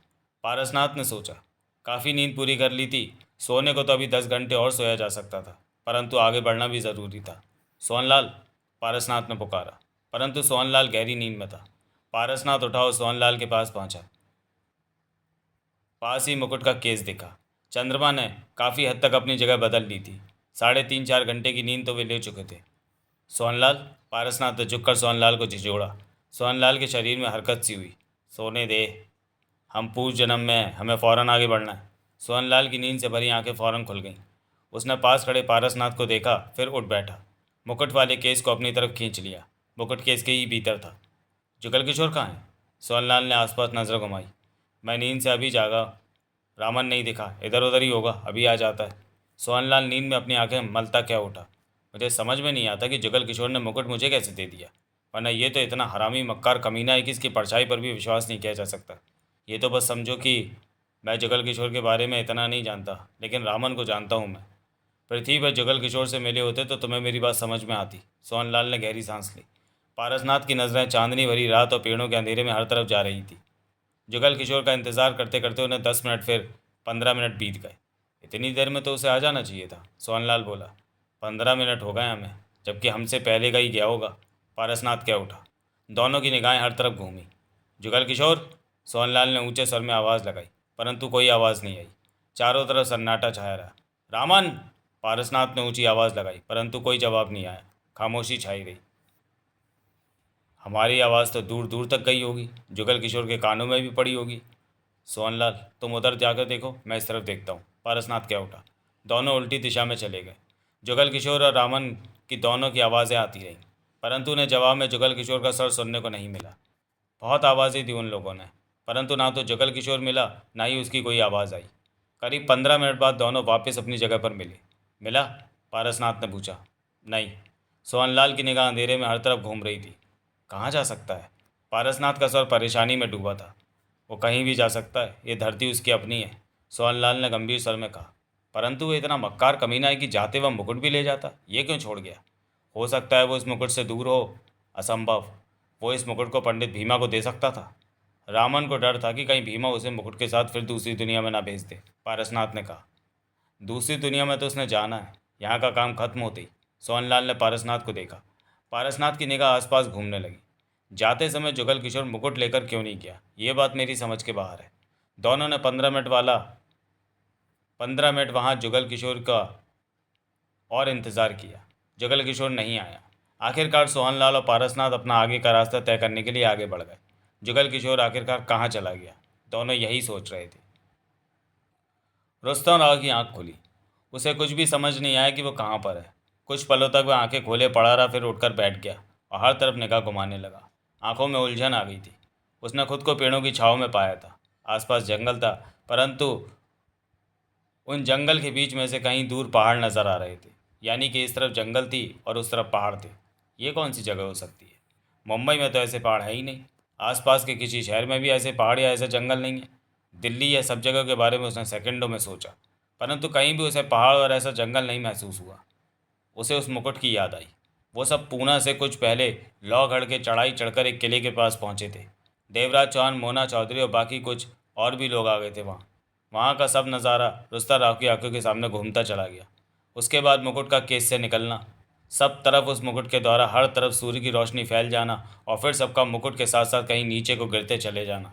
पारसनाथ ने सोचा। काफ़ी नींद पूरी कर ली थी। सोने को तो अभी 10 घंटे और सोया जा सकता था, परंतु आगे बढ़ना भी ज़रूरी था। सोहनलाल, पारसनाथ ने पुकारा, परंतु सोहनलाल गहरी नींद में था। पारसनाथ उठा और सोहनलाल के पास पहुंचा। पास ही मुकुट का केस दिखा। चंद्रमा ने काफ़ी हद तक अपनी जगह बदल ली थी। 3.5-4 घंटे की नींद तो वे ले चुके थे। सोहनलाल, पारसनाथ ने झुककर सोहनलाल को झिझोड़ा। सोहनलाल के शरीर में हरकत सी हुई। सोने दे, हम पूर्व जन्म में हैं, हमें फ़ौरन आगे बढ़ना है। सोहनलाल की नींद से भरी आंखें फ़ौरन खुल गईं। उसने पास खड़े पारसनाथ को देखा, फिर उठ बैठा। मुकुट वाले केस को अपनी तरफ खींच लिया। मुकुट केस के ही भीतर था। जुगल किशोर कहाँ है? सोहनलाल ने आसपास नज़र घुमाई। मैं नींद से अभी जागा, रामन नहीं दिखा, इधर उधर ही होगा, अभी आ जाता है। सोहनलाल नींद में अपनी आंखें मलता क्या उठा। मुझे समझ में नहीं आता कि जुगल किशोर ने मुकुट मुझे कैसे दे दिया, वरना ये तो इतना हरामी मक्कार कमीना है कि इसकी परछाई पर भी विश्वास नहीं किया जा सकता। ये तो बस समझो कि मैं जुगल किशोर के बारे में इतना नहीं जानता, लेकिन रामन को जानता हूँ मैं। पृथ्वी पर जुगल किशोर से मिले होते तो तुम्हें मेरी बात समझ में आती। सोहनलाल ने गहरी सांस ली। पारसनाथ की नज़रें चांदनी भरी रात और पेड़ों के अंधेरे में हर तरफ जा रही थी। जुगल किशोर का इंतज़ार करते करते उन्हें 10 मिनट, फिर 15 मिनट बीत गए। इतनी देर में तो उसे आ जाना चाहिए था, सोहनलाल बोला। 15 मिनट हो गए हमें, जबकि हमसे पहले का ही गया होगा। पारसनाथ क्या उठा। दोनों की निगाहें हर तरफ घूमी। जुगल किशोर, सोहनलाल ने ऊंचे स्वर में आवाज़ लगाई, परंतु कोई आवाज़ नहीं आई। चारों तरफ सन्नाटा छाया रहा। रामन, पारसनाथ ने ऊंची आवाज़ लगाई, परंतु कोई जवाब नहीं आया। खामोशी छाई रही। हमारी आवाज़ तो दूर दूर तक गई होगी, जुगल किशोर के कानों में भी पड़ी होगी। सोहनलाल, तुम उधर जाकर देखो, मैं इस तरफ देखता हूँ। पारसनाथ क्या उठा। दोनों उल्टी दिशा में चले गए। जुगल किशोर और रामन की दोनों की आवाज़ें आती रहीं, परंतु उन्हें जवाब में जुगल किशोर का स्वर सुनने को नहीं मिला। बहुत आवाज़ें दी उन लोगों ने, परंतु ना तो जुगल किशोर मिला, ना ही उसकी कोई आवाज़ आई। करीब 15 मिनट बाद दोनों वापस अपनी जगह पर मिले। मिला? पारसनाथ ने पूछा। नहीं। सोहनलाल की निगाह अंधेरे में हर तरफ घूम रही थी। कहाँ जा सकता है? पारसनाथ का स्वर परेशानी में डूबा था। वो कहीं भी जा सकता है, ये धरती उसकी अपनी है, सोहनलाल ने गंभीर स्वर में कहा। परंतु वो इतना मक्कार कमीना है कि जाते वह मुकुट भी ले जाता, ये क्यों छोड़ गया? हो सकता है वो इस मुकुट से दूर हो। असंभव। वो इस मुकुट को पंडित भीमा को दे सकता था। रामन को डर था कि कहीं भीमा उसे मुकुट के साथ फिर दूसरी दुनिया में ना भेज दे। पारसनाथ ने कहा। दूसरी दुनिया में तो उसने जाना है, यहाँ का काम खत्म होते ही। सोहनलाल ने पारसनाथ को देखा। पारसनाथ की निगाह आसपास घूमने लगी। जाते समय जुगल किशोर मुकुट लेकर क्यों नहीं गया, ये बात मेरी समझ के बाहर है। दोनों ने 15 मिनट वहाँ जुगल किशोर का और इंतज़ार किया। जुगल किशोर नहीं आया। आखिरकार सोहनलाल और पारसनाथ अपना आगे का रास्ता तय करने के लिए आगे बढ़ गए। जुगल किशोर आखिरकार कहाँ चला गया, दोनों यही सोच रहे थे। रुस्तम राव की आंख खुली। उसे कुछ भी समझ नहीं आया कि वो कहाँ पर है। कुछ पलों तक वह आंखें खोले पड़ा रहा, फिर उठकर बैठ गया और हर तरफ निगाह घुमाने लगा। आंखों में उलझन आ गई थी। उसने खुद को पेड़ों की छाँव में पाया था। आसपास जंगल था, परंतु उन जंगल के बीच में से कहीं दूर पहाड़ नजर आ रहे थे। यानी कि इस तरफ जंगल थी और उस तरफ पहाड़ थे। ये कौन सी जगह हो सकती है? मुंबई में तो ऐसे पहाड़ है ही नहीं। आसपास के किसी शहर में भी ऐसे पहाड़ या ऐसे जंगल नहीं है। दिल्ली या सब जगह के बारे में उसने सेकंडों में सोचा, परंतु कहीं भी उसे पहाड़ और ऐसा जंगल नहीं महसूस हुआ। उसे उस मुकुट की याद आई। वो सब पूना से कुछ पहले लौहगढ़ के चढ़ाई चढ़कर एक किले के पास पहुंचे थे। देवराज चौहान, मोना चौधरी और बाकी कुछ और भी लोग आ गए थे वहाँ। वहाँ का सब नज़ारा रुस्तम राव की आंखों के सामने घूमता चला गया। उसके बाद मुकुट का केस से निकलना, सब तरफ उस मुकुट के द्वारा हर तरफ सूर्य की रोशनी फैल जाना, और फिर सबका मुकुट के साथ साथ कहीं नीचे को गिरते चले जाना।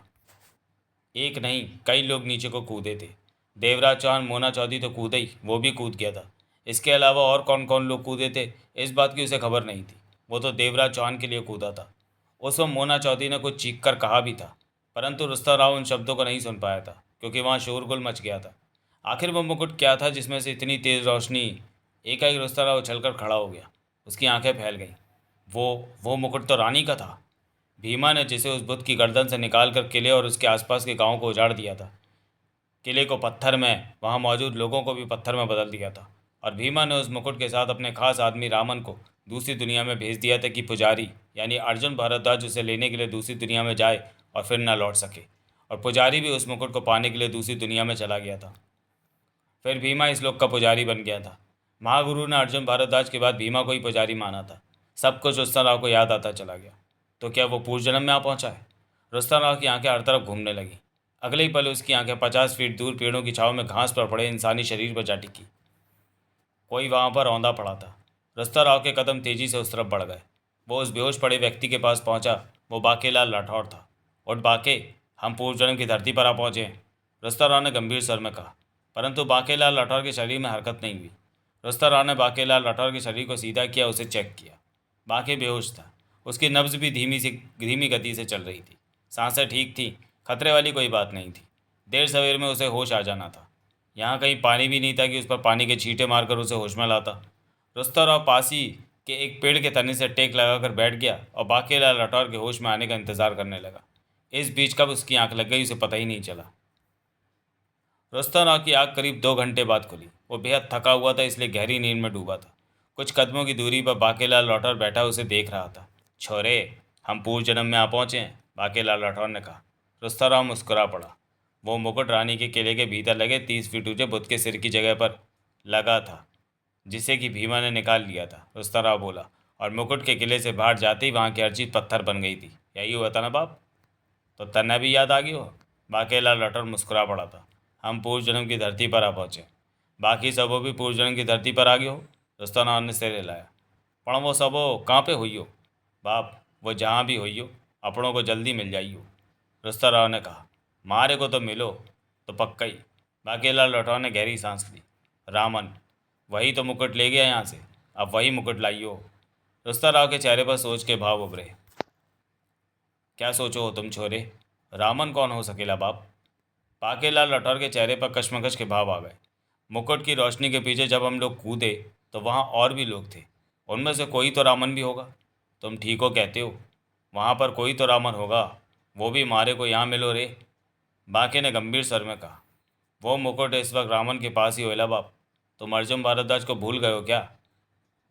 एक नहीं, कई लोग नीचे को कूदे थे। देवराज चौहान, मोना चौधरी तो कूदे ही, वो भी कूद गया था। इसके अलावा और कौन कौन लोग कूदे थे, इस बात की उसे खबर नहीं थी। वो तो देवराज चौहान के लिए कूदा था। उस वक्त मोना चौधरी ने कुछ चीख कर कहा भी था, परंतु रुस्तम राव उन शब्दों को नहीं सुन पाया था क्योंकि वहाँ शोरगुल मच गया था। आखिर वो मुकुट क्या था जिसमें से इतनी तेज़ रोशनी? एकाएक रुस्तम राव उछलकर खड़ा हो गया। उसकी आंखें फैल गईं। वो मुकुट तो रानी का था। भीमा ने जिसे उस बुत की गर्दन से निकाल कर किले और उसके आसपास के गांव को उजाड़ दिया था, किले को पत्थर में, वहां मौजूद लोगों को भी पत्थर में बदल दिया था। और भीमा ने उस मुकुट के साथ अपने खास आदमी रामन को दूसरी दुनिया में भेज दिया था कि पुजारी यानी अर्जुन भारद्वाज उसे लेने के लिए दूसरी दुनिया में जाए और फिर न लौट सके। और पुजारी भी उस मुकुट को पाने के लिए दूसरी दुनिया में चला गया था। फिर भीमा इस लोक का पुजारी बन गया था। महागुरु ने अर्जुन भारद्वाज के बाद भीमा को ही पुजारी माना था। सब कुछ रुस्तम राव को याद आता चला गया। तो क्या वो पूर्व जन्म में आ पहुंचा है? रुस्तम राव की आंखें हर तरफ घूमने लगी। अगले ही पल उसकी आंखें 50 फीट दूर पेड़ों की छाव में घास पर पड़े इंसानी शरीर पर जा टिकी। कोई वहां पर औंधा पड़ा था। रुस्तम राव के कदम तेजी से उस तरफ बढ़ गए। वो उस बेहोश पड़े व्यक्ति के पास पहुंचा। वो बाकेलाल राठौर था। उठ बाके, हम पूर्व जन्म की धरती पर आ पहुंचे हैं, रुस्तम राव ने गंभीर स्वर में कहा। परंतु बाकेलाल राठौर के शरीर में हरकत नहीं हुई। रुस्तम राव ने बाकेलाल राठौर के शरीर को सीधा किया, उसे चेक किया। बाके बेहोश था। उसकी नब्ज भी धीमी गति से चल रही थी। सांसें ठीक थी। खतरे वाली कोई बात नहीं थी। देर सवेर में उसे होश आ जाना था। यहाँ कहीं पानी भी नहीं था कि उस पर पानी के छींटे मारकर उसे होश में लाता। रुस्तम राव पासी के एक पेड़ के तने से टेक लगाकर बैठ गया और बाकेलाल राठौर के होश में आने का इंतजार करने लगा। इस बीच कब उसकी आंख लग गई उसे पता ही नहीं चला। रुस्तम राव की आंख करीब 2 घंटे बाद खुली। वो बेहद थका हुआ था, इसलिए गहरी नींद में डूबा था। कुछ कदमों की दूरी पर बाकेलाल राठौर बैठा उसे देख रहा था। छोरे, हम पूर्व जन्म में आ पहुंचे हैं, बाकेलाल राठौर ने कहा। रुस्तम राव मुस्कुरा पड़ा। वो मुकुट रानी के किले के भीतर लगे 30 फीट ऊंचे बुत के सिर की जगह पर लगा था, जिसे कि भीमा ने निकाल लिया था। रुस्तम राव बोला। और मुकुट के किले से बाहर जाते ही वहाँ की हर चीज़ पत्थर बन गई थी। यही हुआ था ना बाप? तो तन्ने भी याद आ गई हो? बाकेलाल राठौर मुस्कुरा पड़ा था। हम पूर्व जन्म की धरती पर आ पहुँचे। बाकी सबो भी पूर्व जन्म की धरती पर आ गए हो? रुस्तम राव ने सिर हिलाया। पण वो सबो कहाँ पे हुई हो? बाप, वो जहाँ भी हुई हो, अपनों को जल्दी मिल जाइयो, रुस्तम राव ने कहा। मारे को तो मिलो तो पक्का ही। बाकेलाल राठौर ने गहरी सांस ली। रामन, वही तो मुकुट ले गया यहाँ से, अब वही मुकुट लाइयो। रुस्तम राव के चेहरे पर सोच के भाव उभरे। क्या सोचो हो तुम छोरे? रामन कौन हो सकेला बाप? बाकेलाल राठौर के चेहरे पर कश्मकश के भाव आ गए। मुकुट की रोशनी के पीछे जब हम लोग कूदे तो वहाँ और भी लोग थे। उनमें से कोई तो रामन भी होगा। तुम ठीक हो कहते हो। वहाँ पर कोई तो रामन होगा। वो भी मारे को यहाँ मिलो रे। बाके ने गंभीर स्वर में कहा। वो मुकुट इस वक्त रामन के पास ही होएला बाप। तुम अर्जुन भारद्वाज को भूल गए हो क्या?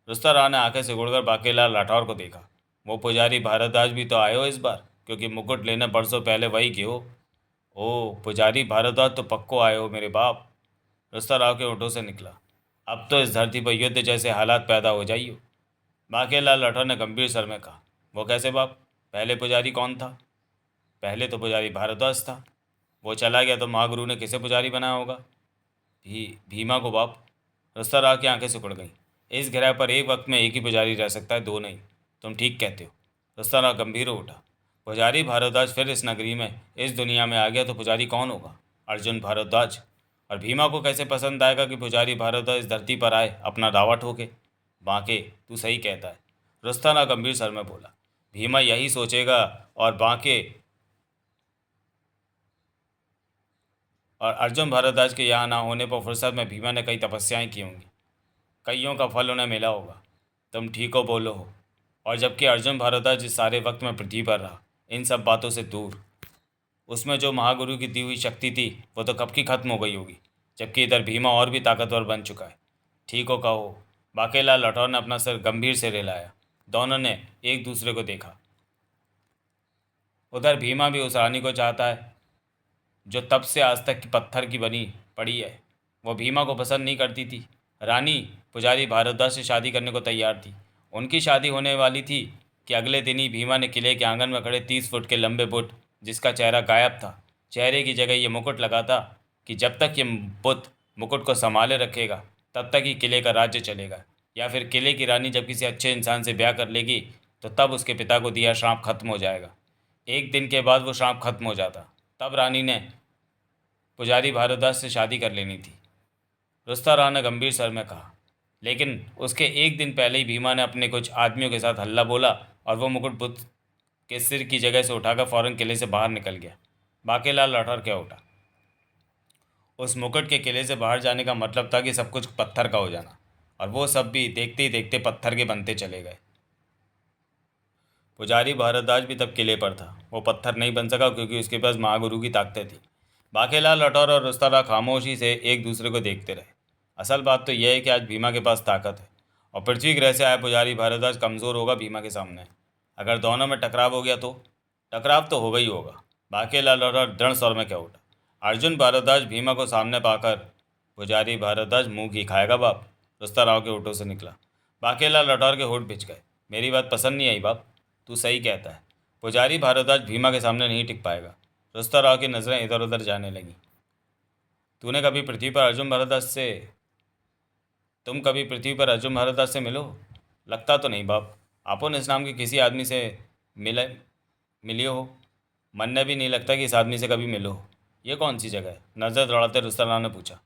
रुस्तम राव ने आंखें सिकुड़कर बाकेलाल राठौर को देखा। वो पुजारी भारद्वाज भी तो आए हो इस बार, क्योंकि मुकुट लेने बरसों पहले वही गए हो। ओ पुजारी भारद्वाज तो पक्को आए हो मेरे बाप, रुस्तम राव के होठों से निकला। अब तो इस धरती पर युद्ध जैसे हालात पैदा हो जाइयो। बाकेलाल राठौर ने गंभीर स्वर में कहा। वो कैसे बाप? पहले पुजारी कौन था? पहले तो पुजारी भारद्वाज था। वो चला गया तो महागुरु ने किसे पुजारी बनाया होगा? भीमा को बाप। रुस्तम राव की आंखें सिकुड़ गईं। इस ग्रह पर एक वक्त में एक ही पुजारी रह सकता है, दो नहीं। तुम ठीक कहते हो। रुस्तम राव गंभीर हो उठा। पुजारी भारद्वाज फिर इस नगरी में, इस दुनिया में आ गया तो पुजारी कौन होगा? अर्जुन भारद्वाज। और भीमा को कैसे पसंद आएगा कि पुजारी भारद्वाज इस धरती पर आए अपना दावा ठोके? बांके, तू सही कहता है, रुस्तम राव गंभीर स्वर में बोला। भीमा यही सोचेगा। और बांके और अर्जुन भारद्वाज के यहाँ ना होने पर फुर्सत में भीमा ने कई तपस्याएं की होंगी। कईयों का फल उन्हें मिला होगा। तुम ठीक हो बोलो हो। और जबकि अर्जुन भारद्वाज इस सारे वक्त में पृथ्वी पर रहा, इन सब बातों से दूर, उसमें जो महागुरु की दी हुई शक्ति थी वो तो कब की खत्म हो गई होगी। जबकि इधर भीमा और भी ताकतवर बन चुका है। ठीक हो कहो। बाकेलाल राठौर ने अपना सिर गंभीर से हिलाया। दोनों ने एक दूसरे को देखा। उधर भीमा भी उस रानी को चाहता है जो तब से आज तक की पत्थर की बनी पड़ी है। वो भीमा को पसंद नहीं करती थी। रानी पुजारी भारद्वाज से शादी करने को तैयार थी। उनकी शादी होने वाली थी कि अगले दिन ही भीमा ने किले के आंगन में खड़े 30 फुट के लंबे बुत, जिसका चेहरा गायब था, चेहरे की जगह ये मुकुट लगा था कि जब तक ये बुत मुकुट को संभाले रखेगा तब तक ही किले का राज्य चलेगा, या फिर किले की रानी जब किसी अच्छे इंसान से ब्याह कर लेगी तो तब उसके पिता को दिया श्राप खत्म हो जाएगा। एक दिन के बाद वो श्राप खत्म हो जाता। तब रानी ने पुजारी भारद्वाज से शादी कर लेनी थी, रुस्तम राव ने गंभीर स्वर में कहा। लेकिन उसके एक दिन पहले ही भीमा ने अपने कुछ आदमियों के साथ हल्ला बोला और वो मुकुट बुत कि सिर की जगह से उठाकर फौरन किले से बाहर निकल गया। बाकेलाल लौटकर क्या उठा। उस मुकुट के किले से बाहर जाने का मतलब था कि सब कुछ पत्थर का हो जाना, और वो सब भी देखते ही देखते पत्थर के बनते चले गए। पुजारी भारद्वाज भी तब किले पर था। वो पत्थर नहीं बन सका क्योंकि उसके पास महागुरु की ताकतें थी। बाकेलाल लठौर और रुस्तरा खामोशी से एक दूसरे को देखते रहे। असल बात तो यह है कि आज भीमा के पास ताकत है, और पृथ्वी ग्रह से आया पुजारी भारद्वाज कमज़ोर होगा भीमा के सामने। अगर दोनों में टकराव हो गया तो टकराव तो होगा ही होगा। बाकेलाल लठौर दृढ़ स्वर में कह उठा। अर्जुन भारद्वाज भीमा को सामने पाकर, पुजारी भारद्वाज मुंह घी खाएगा बाप, रुस्तराव के होठों से निकला। बाकेलाल लठौर के होठ भिज गए। मेरी बात पसंद नहीं आई बाप, तू सही कहता है। पुजारी भारद्वाज भीमा के सामने नहीं टिक पाएगा। रुस्तराव की नज़रें इधर उधर जाने लगीं। तुम कभी पृथ्वी पर अर्जुन भारद्वाज से मिलो? लगता तो नहीं बाप। अपन इस नाम के किसी आदमी से मिले हो? मन ने भी नहीं लगता कि इस आदमी से कभी मिलो हो। ये कौन सी जगह है? नज़र दौड़ाते रुस्तराव ने पूछा।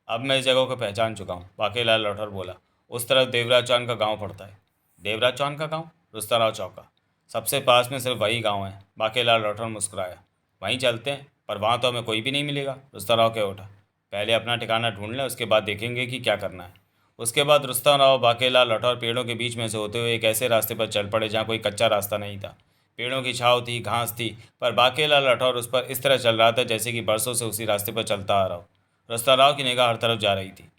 अब मैं इस जगह को पहचान चुका हूँ, बाकेलाल लठौर बोला। उस तरफ देवराज चौहान का गांव पड़ता है। देवराज चौहान का गांव? रुस्तराव चौंका। सबसे पास में सिर्फ वही गांव है। बाकेलाल लठौर मुस्कुराया। वहीं चलते हैं, पर वहाँ तो हमें कोई भी नहीं मिलेगा। रुस्तराव कह उठा। पहले अपना ठिकाना ढूंढ लें, उसके बाद देखेंगे कि क्या करना है। उसके बाद रुस्तराव बाकेलाल लठौर पेड़ों के बीच में से होते हुए एक ऐसे रास्ते पर चल पड़े जहाँ कोई कच्चा रास्ता नहीं था। पेड़ों की छाँव थी, घास थी, पर बाकेलाल लठौर उस पर इस तरह चल रहा था जैसे कि बरसों से उसी रास्ते पर चलता आ रहा हो। रुस्तराव की निगाह हर तरफ जा रही थी।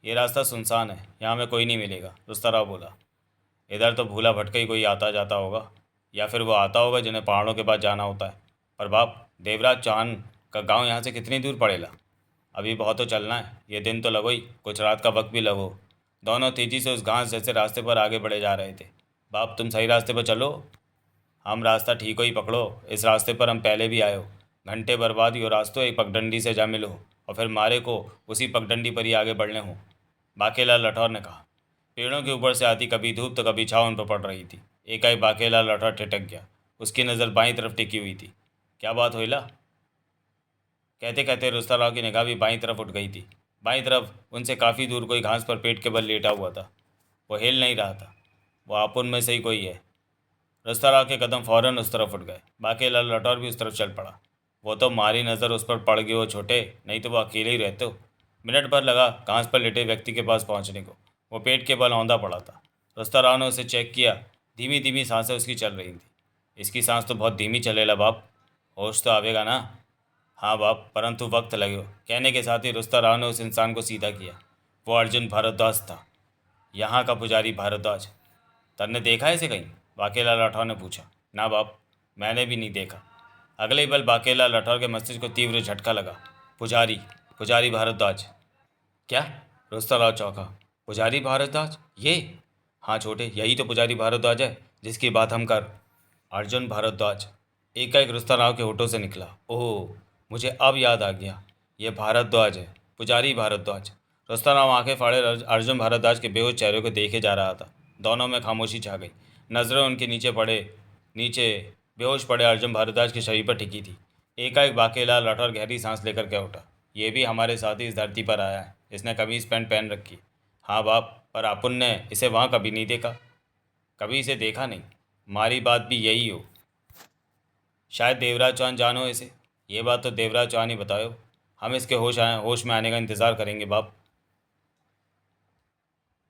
ये रास्ता सुनसान है, यहाँ हमें कोई नहीं मिलेगा, रुस्तराव बोला। इधर तो भूला भटका ही कोई आता जाता होगा, या फिर वो आता होगा जिन्हें पहाड़ों के पास जाना होता है। पर बाप, देवराज चौहान का गांव यहाँ से कितनी दूर पड़ेगा? अभी बहुत तो चलना है, ये दिन तो लगो ही, कुछ रात का वक्त भी लगो। दोनों तेजी से उस घास जैसे रास्ते पर आगे बढ़े जा रहे थे। बाप, तुम सही रास्ते पर चलो। हम रास्ता ठीक ही पकड़ो, इस रास्ते पर हम पहले भी आए हो। घंटे बर्बाद हो रास्तों एक पगडंडी से जा मिलो, और फिर मारे को उसी पगडंडी पर ही आगे बढ़ने हो, बाकेलाल लठौर ने कहा। पेड़ों के ऊपर से आती कभी धूप तो कभी छाँव उन पर पड़ रही थी। एकाएक बाकेलाल लठौर ठिठक गया। उसकी नज़र बाईं तरफ टिकी हुई थी। क्या बात होइला? कहते कहते रुस्तराव की निगाह भी बाईं तरफ उठ गई थी। बाईं तरफ उनसे काफ़ी दूर कोई घास पर पेट के बल लेटा हुआ था। वो हिल नहीं रहा था। वो आप उनमें से ही कोई है। रुस्तराव के कदम फौरन उस तरफ उठ गए। बाकेलाल लठौर भी उस तरफ चल पड़ा। वो तो मारी नज़र उस पर पड़ गई हो छोटे, नहीं तो वो अकेले ही रहते हो। मिनट भर लगा घास पर लेटे व्यक्ति के पास पहुंचने को। वो पेट के बल औंधा पड़ा था। रुस्तराव ने उसे चेक किया। धीमी धीमी सांसें उसकी चल रही थी। इसकी सांस तो बहुत धीमी चलेला बाप, होश तो आवेगा ना? हाँ बाप, परंतु वक्त लगेगा। कहने के साथ ही रुस्तराव ने उस इंसान को सीधा किया। वो अर्जुन भारद्वाज था, यहाँ का पुजारी भारद्वाज। तन्ने देखा है इसे कहीं? बाकेलाल लठौर ने पूछा। ना बाप, मैंने भी नहीं देखा। अगले ही पल बाकेलाल लठौर के मस्तिष्क को तीव्र झटका लगा। पुजारी पुजारी भारद्वाज? क्या? रुस्तराव चौंका। पुजारी भारद्वाज? ये? हाँ छोटे, यही तो पुजारी भारद्वाज है जिसकी बात हम कर। अर्जुन भारद्वाज? एकाएक रुस्तराव के होठों से निकला। ओह, मुझे अब याद आ गया, ये भारद्वाज है, पुजारी भारद्वाज। रुस्तराव आंखें फाड़े अर्जुन भारद्वाज के बेहोश चेहरे को देखे जा रहा था। दोनों में खामोशी छा गई। नज़रें उनके नीचे बेहोश पड़े अर्जुन भारद्वाज के शरीर पर टिकी थी। एकाएक बाकेलाल लठौर गहरी सांस लेकर कह उठा। ये भी हमारे साथ ही इस धरती पर आया है। इसने कमीज पैंट पहन रखी। हाँ बाप, पर अपुन ने इसे वहाँ कभी नहीं देखा। कभी इसे देखा नहीं। हमारी बात भी यही हो। शायद देवराज चौहान जानो इसे। ये बात तो देवराज चौहान ही बताओ। हम इसके होश में आने का इंतज़ार करेंगे बाप।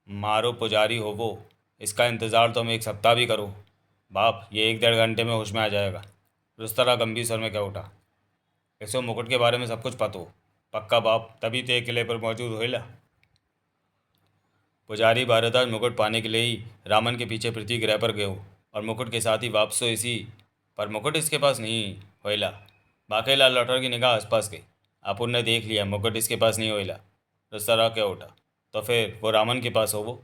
मारो पुजारी हो वो, इसका इंतज़ार तो हम एक सप्ताह भी करो बाप, ये 1-1.5 घंटे में होश में आ जाएगा। रुस्तरा गंभीर स्वर में कह उठा। इसे मुकुट के बारे में सब कुछ पता हो? पक्का बाप, तभी तो किले पर मौजूद होइला। पुजारी भारद्वाज मुकुट पाने के लिए ही रामन के पीछे पृथ्वी ग्रह पर गए हो, और मुकुट के साथ ही वापस इसी पर मुकुट इसके पास नहीं होइला। बाकेलाल लठौर की निगाह आसपास गई। अपुन ने देख लिया, मुकुट इसके पास नहीं होइला। रुस्तरा क्या उठा। तो फिर वो रामन के पास हो वो?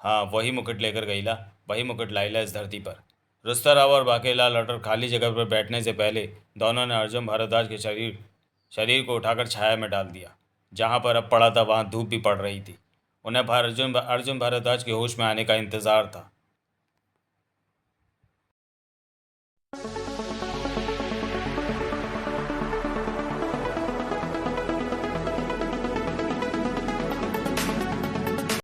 हाँ, वही मुकुट लेकर गईला, वही मुकुट लाइला इस धरती पर। रुस्तराव और बाकेलाल लठौर खाली जगह पर बैठने से पहले दोनों ने अर्जुन भारद्वाज के शरीर को उठाकर छाया में डाल दिया। जहाँ पर अब पड़ा था वहाँ धूप भी पड़ रही थी। उन्हें अर्जुन भारद्वाज के होश में आने का इंतज़ार था।